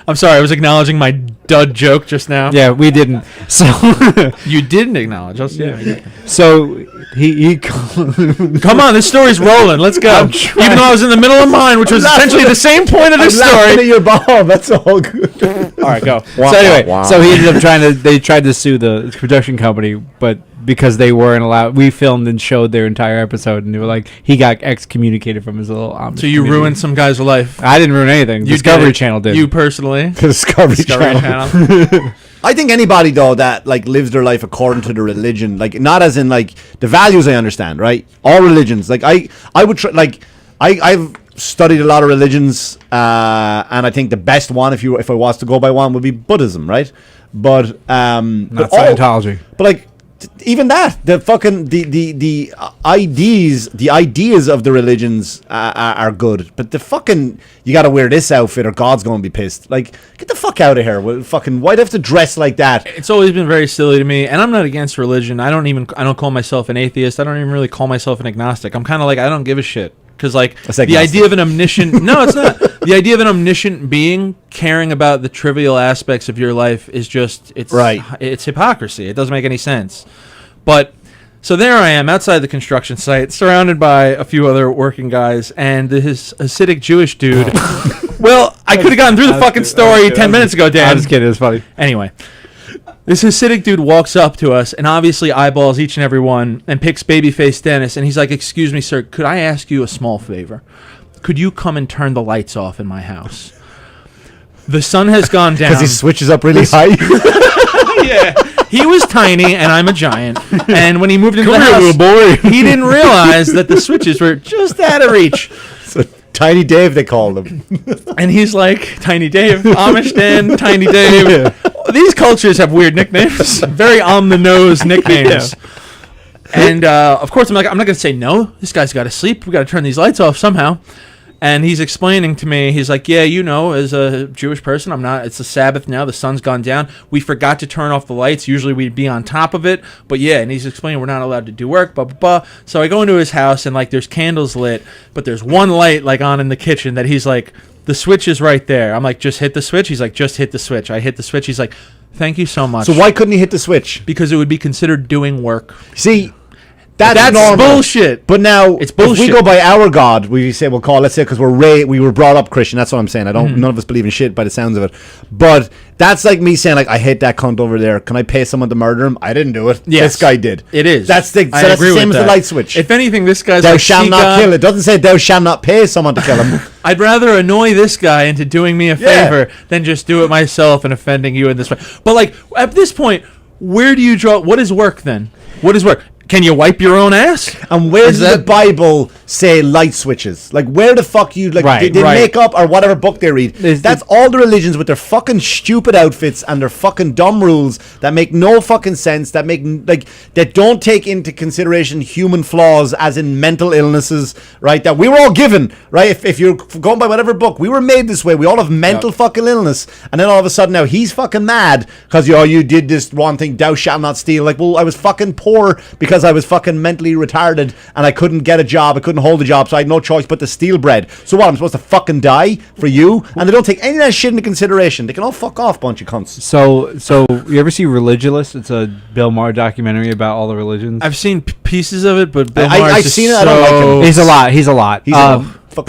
I'm sorry, I was acknowledging my dud joke just now. Yeah, we didn't. So You didn't acknowledge us. Yeah. so he Come on, this story's rolling. Let's go. I'm trying. Even though I was in the middle of mine, which was essentially the same point of the I'm laughing story. at your bomb. That's all good. All right, go. Wah, So anyway, wah, wah. so he ended up they tried to sue the production company, but because they weren't allowed, we filmed and showed their entire episode, and they were like, he got excommunicated from his little. So you ruined some guy's life. I didn't ruin anything. You Discovery did. Channel did. You personally. Discovery Discovery Channel. Channel. I think anybody though that like lives their life according to the religion, like not as in like the values I understand, right? All religions, like I would try, like I've studied a lot of religions, and I think the best one, if I was to go by one, would be Buddhism, right? But Not all- Scientology. but like even that, the fucking the ideas of the religions are good, but the fucking you got to wear this outfit or God's going to be pissed. Like, get the fuck out of here. Fucking, why do you have to dress like that? It's always been very silly to me, and I'm not against religion. I don't call myself an atheist. I don't even really call myself an agnostic. I'm kind of like, I don't give a shit. Because, like, the idea of an omniscient... No, it's not. The idea of an omniscient being caring about the trivial aspects of your life is just... It's hypocrisy. It doesn't make any sense. But, so there I am, outside the construction site, surrounded by a few other working guys, and this Hasidic Jewish dude... Well, I could have gotten through the fucking story 10 minutes ago, Dan. I'm just kidding. It was funny. Anyway... This Hasidic dude walks up to us and obviously eyeballs each and every one and picks babyface Dennis, and he's like, "Excuse me, sir, could I ask you a small favor? Could you come and turn the lights off in my house? The sun has gone down." Because he switches up really high. Yeah. He was tiny and I'm a giant. And when he moved into the house, little boy. he didn't realize that the switches were just out of reach. So, Tiny Dave, they called him. And he's like, Tiny Dave, Amish Dan, Tiny Dave. Yeah. These cultures have weird nicknames, very on the nose nicknames. Yeah. And of course, I'm not going to say no. This guy's got to sleep. We got to turn these lights off somehow. And he's explaining to me, he's like, yeah, you know, as a Jewish person, it's the Sabbath now, the sun's gone down. We forgot to turn off the lights. Usually we'd be on top of it. But yeah, and he's explaining we're not allowed to do work, blah, blah, blah. So I go into his house and like there's candles lit, but there's one light like on in the kitchen that he's like, the switch is right there. I'm like, just hit the switch? He's like, just hit the switch. I hit the switch. He's like, thank you so much. So why couldn't he hit the switch? Because it would be considered doing work. See... That's normal. Bullshit. But now, it's bullshit. If we go by our God, let's say because we were brought up Christian. That's what I'm saying. None of us believe in shit by the sounds of it. But that's like me saying, like, I hate that cunt over there. Can I pay someone to murder him? I didn't do it. Yes. This guy did. It is. That's the same as the light switch. If anything, this guy's thou like, shalt not kill. It doesn't say thou shalt not pay someone to kill him. I'd rather annoy this guy into doing me a favor than just do it myself and offending you in this way. But like at this point, where do you draw? What is work then? What is work? Can you wipe your own ass? And where does the Bible say light switches? Like, where the fuck you... Like, they make up, or whatever book they read. That's all the religions with their fucking stupid outfits and their fucking dumb rules that make no fucking sense, that don't take into consideration human flaws, as in mental illnesses, right? That we were all given, right? If you're going by whatever book, we were made this way. We all have mental fucking illness. And then all of a sudden now he's fucking mad because, you did this one thing, thou shalt not steal. Like, well, I was fucking poor because I was fucking mentally retarded and I couldn't get a job, I couldn't hold a job, so I had no choice but to steal bread. So what, I'm supposed to fucking die for you? And they don't take any of that shit into consideration. They can all fuck off, bunch of cunts. So you ever see Religious? It's a Bill Maher documentary about all the religions. I've seen pieces of it, but Bill I've seen it. I don't like him. He's a lot. But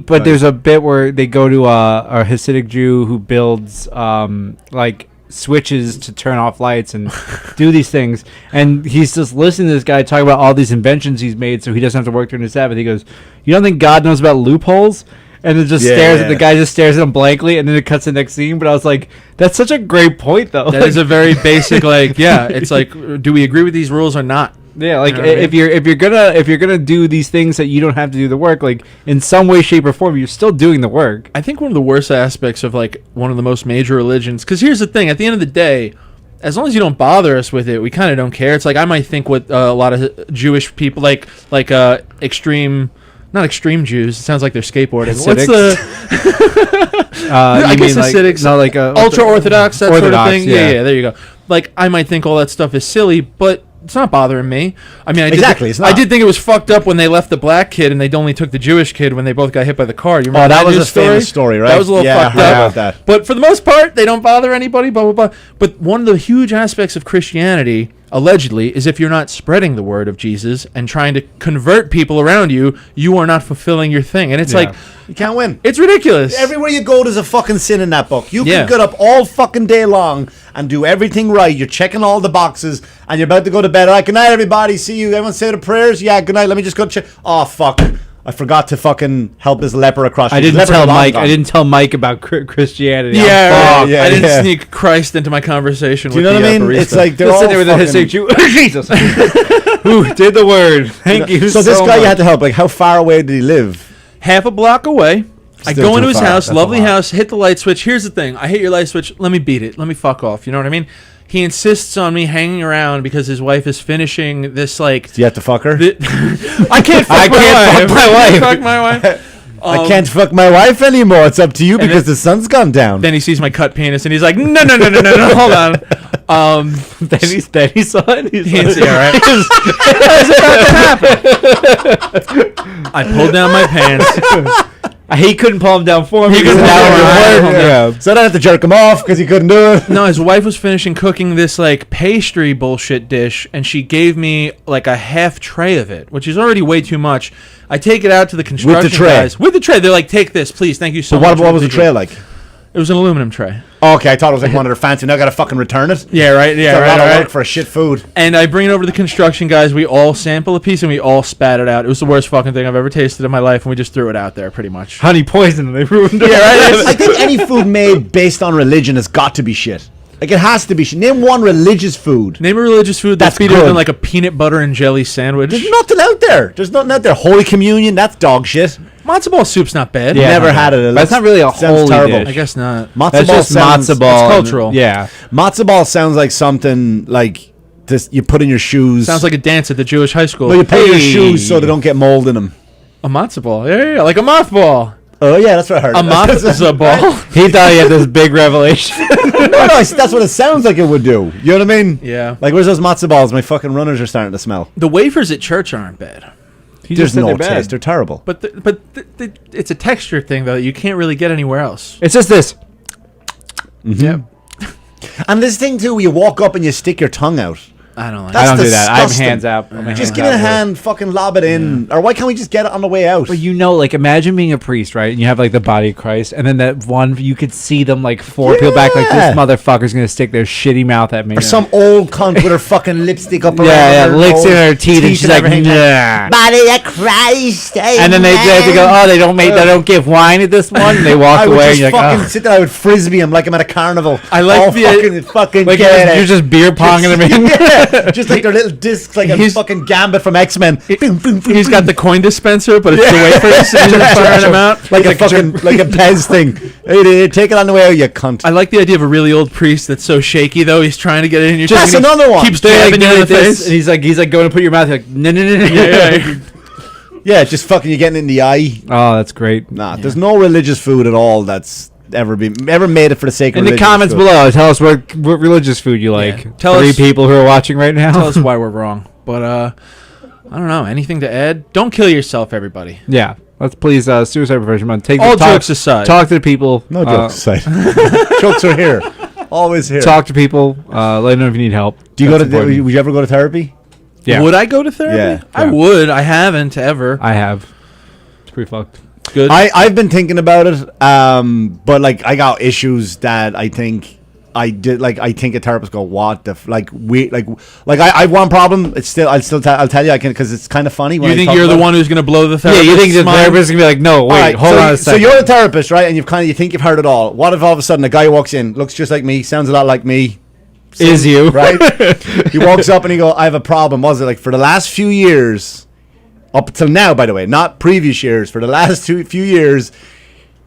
but there's a bit where they go to a Hasidic Jew who builds like switches to turn off lights and do these things, and he's just listening to this guy talk about all these inventions he's made so he doesn't have to work during the Sabbath. He goes, you don't think God knows about loopholes? And it just stares at the guy, just stares at him blankly, and then it cuts to the next scene. But I was like, that's such a great point, though. That is a very basic, it's like, do we agree with these rules or not? Yeah, like, you know if you're gonna do these things that you don't have to do the work, like in some way, shape, or form, you're still doing the work. I think one of the worst aspects of like one of the most major religions, because here's the thing: at the end of the day, as long as you don't bother us with it, we kind of don't care. It's like I might think what a lot of Jewish people, like extreme. Not extreme Jews. It sounds like they're skateboarding. Hasidics. What's the? I guess Hasidics. Not like ultra Orthodox, that sort of thing. Yeah. Yeah, there you go. Like I might think all that stuff is silly, but it's not bothering me. I mean, it's not. I did think it was fucked up when they left the black kid and they only took the Jewish kid when they both got hit by the car. You remember that was a famous story, right? That was a little fucked up. About that. But for the most part, they don't bother anybody. Blah blah blah. But one of the huge aspects of Christianity, allegedly, is if you're not spreading the word of Jesus and trying to convert people around you, you are not fulfilling your thing. And it's like, you can't win. It's ridiculous. Everywhere you go, there's a fucking sin in that book. You can get up all fucking day long and do everything right. You're checking all the boxes and you're about to go to bed. All right, good night, everybody. See you. Everyone say the prayers? Yeah, good night. Let me just go check. Oh, fuck. I forgot to fucking help this leper across. I didn't tell Mike about Christianity. I didn't sneak Christ into my conversation. Do you know what I mean? Barista. It's like they're all there with a Hasidic Jew. Jesus, who did the word? Thank you. So this guy you had to help. Like, how far away did he live? Half a block away. I go into his house, That's lovely house, hit the light switch. Here's the thing. I hit your light switch. Let me beat it. Let me fuck off. You know what I mean? He insists on me hanging around because his wife is finishing this like. Do you have to fuck her? I can't fuck my wife. Fuck my wife. I can't fuck my wife anymore. It's up to you because the sun's gone down. Then he sees my cut penis and he's like, no, hold on. Then he saw it. He's yeah, right. I pulled down my pants. He couldn't pull him down for me. He couldn't pull him down. So I don't have to jerk him off because he couldn't do it. No, his wife was finishing cooking this like pastry bullshit dish, and she gave me like a half tray of it, which is already way too much. I take it out to the construction guys with the tray. They're like, "Take this, please. Thank you so much." What was the tray like? It was an aluminum tray. Oh, okay, I thought it was like one of their fancy. Now I gotta fucking return it. Yeah, right. Yeah, it's a lot of right. work for a shit food. And I bring it over to the construction guys. We all sample a piece and we all spat it out. It was the worst fucking thing I've ever tasted in my life, and we just threw it out there, pretty much. Honey poison. They ruined it. Yeah, right. I think any food made based on religion has got to be shit. Like it has to be shit. Name one religious food. Name a religious food that's better good. than like a peanut butter and jelly sandwich. There's nothing out there. There's nothing out there. Holy Communion, that's dog shit. Matzo ball soup's not bad. Yeah, never had it. That's not really a sounds holy terrible. dish. I guess not. Matzo That's ball just sounds, matzo ball. It's cultural. Yeah. Matzo ball sounds like something like this. You put in your shoes. Sounds like a dance at the Jewish high school. No, you put in your shoes so they don't get mold in them. A matzo ball. Yeah, like a mothball. Oh yeah, that's what I heard. A matzo ball. He thought he had this big revelation. no, that's what it sounds like it would do. You know what I mean? Yeah. Like, where's those matzo balls? My fucking runners are starting to smell. The wafers at church aren't bad. There's no taste. They're terrible. But it's a texture thing, though, that you can't really get anywhere else. It's just this. Yeah. And this thing, too, where you walk up and you stick your tongue out. I don't like That's I don't do that. I have disgusting. hands out. Just give it a hand, fucking lob it in. Or why can't we just get it on the way out? But like, imagine being a priest, right? And you have, like, the body of Christ, and then that one, you could see them, like, peel back, like, this motherfucker's gonna stick their shitty mouth at me. Or some old cunt with her fucking lipstick up around yeah, her licks nose, in her teeth, and she's like, everything. nah. Body of Christ. And then they go, oh, they don't give wine at this one. And they walk I would away, and just you're like, fucking sit there. I would frisbee him like I'm at a carnival. I like all the fucking like get it. you're just beer ponging them in. Yeah, just like their little discs, like a He's- fucking Gambit from X-Men. He's got the coin dispenser, but it's the wafers. And he's just firing them out. like a fucking like a Pez thing. Hey, take it on the way out, you cunt. I like the idea of a really old priest that's so shaky, though. He's trying to get it in your That's tongue, and he another one. Keeps They're like jabbing you doing in the this, face. and he's like going to put your mouth, like, no. Yeah. Yeah, just fucking you getting in the eye. Oh, that's great. Nah, there's no religious food at all that's ever made it for the sake of In the religious comments food. below, tell us what religious food you like. Yeah. Tell Three us- people who are watching right now. Tell us why we're wrong. But I don't know. Anything to add? Don't kill yourself, everybody. Yeah. Let's please, Suicide Prevention Month. All jokes aside. Talk to the people. No jokes aside. Jokes are here. Always here. Talk to people. Let them know if you need help. Do you That's go to? important. Would you ever go to therapy? Yeah. Would I go to therapy? Yeah. I would. I haven't ever. I have. It's pretty fucked. Good. I've been thinking about it, but like I got issues that I think I did. Like I think a therapist go, what the I have one problem. It's still I'll tell you I can because it's kind of funny. When you I think talk you're the about it. one who's going to blow the Yeah, therapist? you think the mind? therapist is going to be like, no, wait, All right, hold on a second. So you're a therapist, right? And you think you've heard it all. What if all of a sudden a guy walks in, looks just like me, sounds a lot like me, Is you. right? He walks up and he go, I have a problem. Was it like for the last few years, up until now, by the way, not previous years, for the last few years,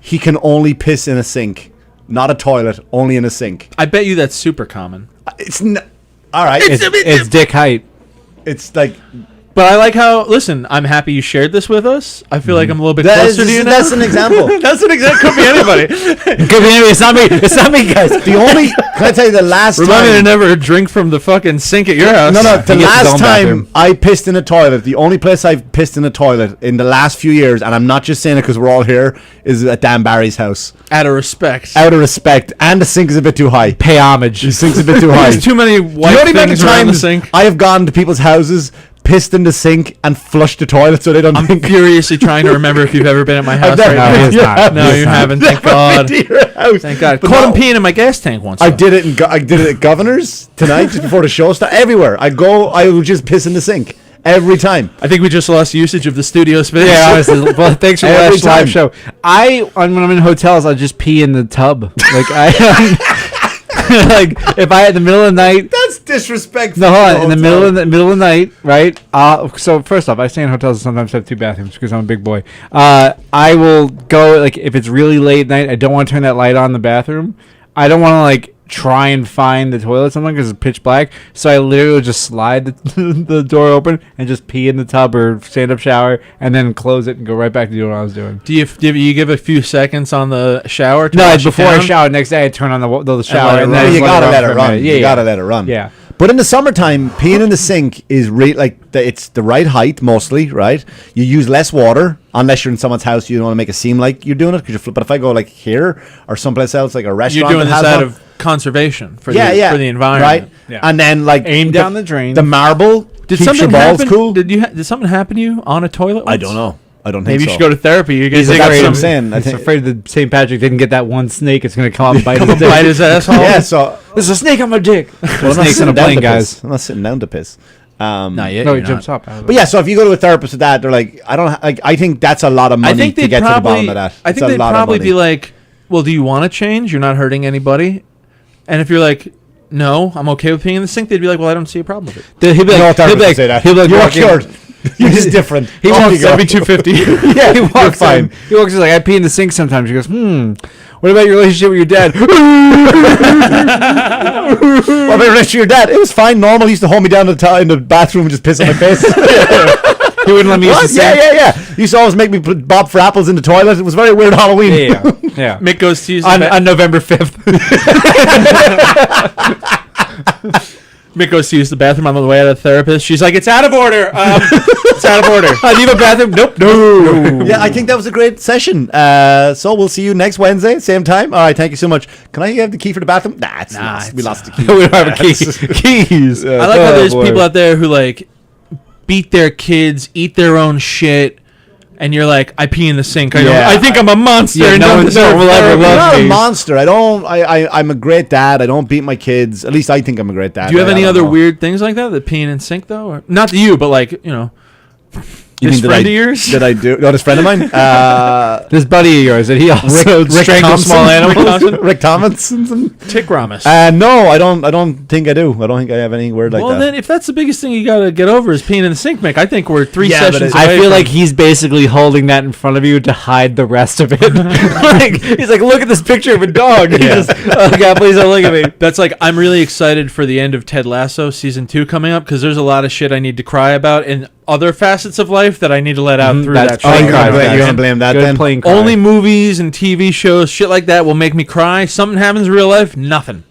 he can only piss in a sink, not a toilet, only in a sink. I bet you that's super common. It's all right. It's dick height. It's like But I like how, listen, I'm happy you shared this with us. I feel like I'm a little bit closer to you now. that's an example. That's an example. Could be anybody. It could be anybody. It's not me. It's not me, guys. The only can I tell you the last Remind me to time? never drink from the fucking sink at your house. No, the He gets his last own time bathroom. I pissed in a toilet, the only place I've pissed in a toilet in the last few years, and I'm not just saying it because we're all here, is at Dan Barry's house. Out of respect. Out of respect, and the sink is a bit too high. Pay homage. The sink's a bit too high. There's too many Do you know white the amount of things around the times sink. I have gone to people's houses, pissed in the sink, and flushed the toilet so they don't I'm think furiously trying to remember if you've ever been at my house never- right No, now. he is not. No, He is you not. haven't. Thank God. to your house. Thank God. But Caught him no, peeing in my gas tank once. I though. did it. I did it at Governor's tonight, just before the show started. Everywhere I go, I will just piss in the sink every time. I think we just lost usage of the studio space. Yeah, honestly. Well, thanks for the Every last live time. show. When I'm in hotels, I just pee in the tub. Like like if I in the middle of the night. That's disrespectful. No, hold on. In the middle of the night, right? So first off, I stay in hotels and sometimes have two bathrooms because I'm a big boy. I will go like if it's really late at night. I don't want to turn that light on in the bathroom. I don't want to like try and find the toilet something because it's pitch black. So I literally would just slide the door open and just pee in the tub or stand up shower and then close it and go right back to doing what I was doing. Do you give a few seconds on the shower? No, before I shower, next day I turn on the shower and then you gotta let it run. Yeah, you gotta let it run. Yeah. But in the summertime, peeing in the sink is it's the right height mostly, right? You use less water unless you're in someone's house. You don't want to make it seem like you're doing it. But if I go like here or someplace else, like a restaurant, you're doing this out of conservation for the environment, right? Yeah. And then like aim down the drain. The marble Did keeps something your balls happen? cool. Did something happen to you on a toilet? I Once? don't know. I don't think Maybe so. you should go to therapy. You're That's afraid what I'm of saying. I He's think afraid that St. Patrick didn't get that one snake. It's going to come up and bite his bite dick. his asshole. yeah. So There's a snake on my dick. well, I'm not Snakes on sitting a down plane, to guys. piss. I'm not sitting down to piss. Not yet. No, you're he jumps not. up. But yeah, so if you go to a therapist with that, they're like, I think that's a lot of money I think to they'd get to the probably. bottom of that. I It's think a they'd lot of probably money. be like, "Well, do you want to change? You're not hurting anybody." And if you're like, "No, I'm okay with peeing in the sink," they'd be like, "Well, I don't see a problem with it." He'll be No like, therapist say that. he'll be like, You're walking- cured. You're just different. He Off wants you go. $72.50. Yeah, he you're walks fine. in. He walks in like, I pee in the sink sometimes. He goes, what about your relationship with your dad? What about your relationship with your dad? It was fine, normal. He used to hold me down in the bathroom and just piss on my face. He wouldn't let me use the What? sink. Yeah. He used to always make me put Bob for apples in the toilet. It was very weird Halloween. Yeah. Mick goes to use On November 5th. Mick goes to use the bathroom on the way out of the therapist. She's like, "It's out of order. It's out of order." I need a bathroom. Nope. No. Yeah, I think that was a great session. So we'll see you next Wednesday, same time. All right, thank you so much. Can I have the key for the bathroom? Nah, we lost the key. We don't have a key. Keys. I like how there's people out there who like beat their kids, eat their own shit, and you're like, "I pee in the sink. I think I'm a monster." Yeah, and no don't one deserve will ever therapy." love I'm not me. a monster. I'm a great dad. I don't beat my kids. At least I think I'm a great dad. Do you have I any don't other know. weird things like that? The peeing in sync though, or, not to you, but like You this mean friend of yours? Did I do? No, this friend of mine. This buddy of yours, did he also strangle small animals? Rick Tomlinson. Tick Ramus. No, I don't think I do. I don't think I have any word like Well, that. then, if that's the biggest thing you gotta get over is peeing in the sink, Mick, I think we're three Yeah, but sessions. it- away I feel from- like he's basically holding that in front of you to hide the rest of it. He's like, look at this picture of a dog. He just, oh God, please don't look at me. that's like I'm really excited for the end of Ted Lasso season 2 coming up because there's a lot of shit I need to cry about in other facets of life that I need to let out through That's that playing show. cards, You're guys. gonna blame that Good then? playing card. Only movies and TV shows, shit like that will make me cry. Something happens in real life, nothing.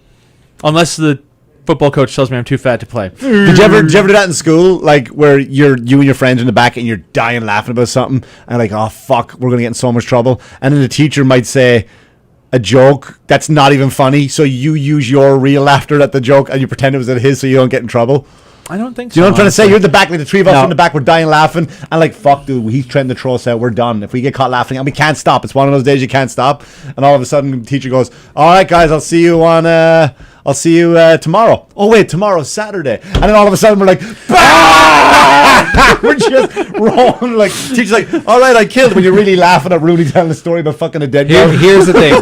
Unless the football coach tells me I'm too fat to play. Did you ever do that in school? Like where you and your friends are in the back and you're dying laughing about something and like, oh fuck, we're gonna get in so much trouble. And then the teacher might say a joke that's not even funny, so you use your real laughter at the joke and you pretend it was at his so you don't get in trouble. I don't think so. Do you know what I'm trying to say? honestly. You're in the back, like the three of us No. in the back, we're dying laughing, and like, fuck, dude, he's trying to throw us out. We're done. If we get caught laughing, and we can't stop. It's one of those days you can't stop. And all of a sudden, the teacher goes, "All right, guys, I'll see you tomorrow." Oh wait, tomorrow's Saturday. And then all of a sudden, we're like, we're just rolling. Like, teacher's like, "All right, I killed." When you're really laughing at Rooney telling the story about fucking a dead guy. Here's the thing.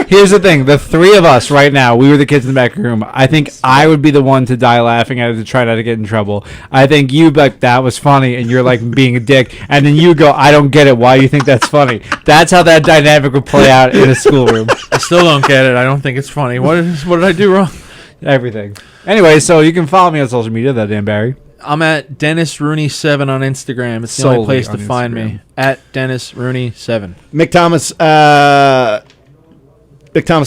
Here's the thing. The three of us right now, we were the kids in the back room. I think I would be the one to die laughing at it to try not to get in trouble. I think you'd be like, that was funny, and you're like being a dick. And then you go, I don't get it. Why do you think that's funny? That's how that dynamic would play out in a schoolroom. I still don't get it. I don't think it's funny. What did I do wrong? Everything. Anyway, so you can follow me on social media, that Dan Barry. I'm at Dennis Rooney 7 on Instagram. It's the only Solely place to on find Instagram. me. At Dennis Rooney 7. Mick Thomas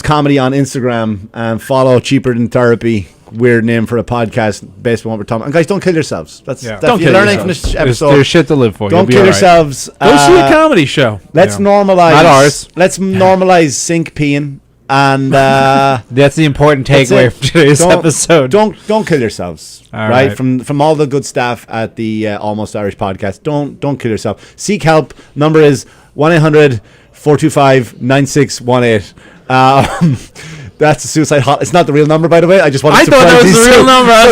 Comedy on Instagram, and follow Cheaper Than Therapy. Weird name for a podcast based on what we're talking about. And guys, don't kill yourselves. That's Yeah. Don't you kill learn anything from yourselves. this There's episode. shit to live for. Don't You'll be kill all right. yourselves. Go see a comedy show. Let's Yeah. normalize. Not ours. Let's normalize sink peeing, and That's the important that's takeaway it. from today's episode. Don't kill yourselves. All right? right. From all the good staff at the Almost Irish podcast. Don't kill yourself. Seek help. Number is 1-800-425-9618. That's the suicide hot. It's not the real number, by the way. I just wanted I to thought that was the real number. I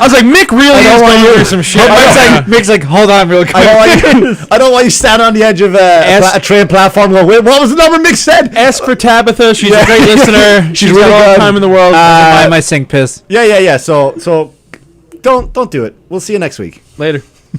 was like, Mick really is want going you- through some shit. Mick's like, hold on real quick. I don't want you standing on the edge of a train platform going, wait, what was the number Mick said? Ask for Tabitha. She's a great listener. She's really got all the good. time in the world. Mind my sink piss. Yeah. So don't do it. We'll see you next week. Later.